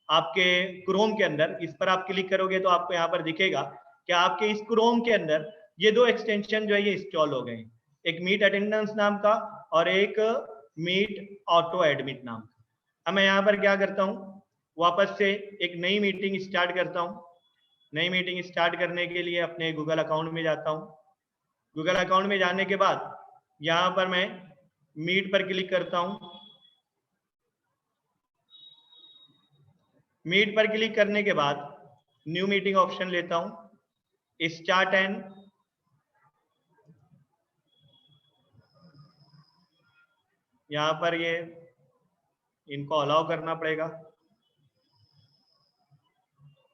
आपके क्रोम के अंदर। इस पर आप क्लिक करोगे तो आपको यहाँ पर दिखेगा कि आपके इस क्रोम के अंदर ये दो एक्सटेंशन जो है ये इंस्टॉल हो गए, एक मीट अटेंडेंस नाम का और एक मीट ऑटो एडमिट नाम का। अब मैं यहाँ पर क्या करता हूँ, वापस से एक नई मीटिंग स्टार्ट करता हूँ। नई मीटिंग स्टार्ट करने के लिए अपने गूगल अकाउंट में जाता हूँ। गूगल अकाउंट में जाने के बाद यहाँ पर मैं मीट पर क्लिक करता हूँ। मीट पर क्लिक करने के बाद न्यू मीटिंग ऑप्शन लेता हूँ, स्टार्ट एंड यहाँ पर ये इनको अलाउ करना पड़ेगा।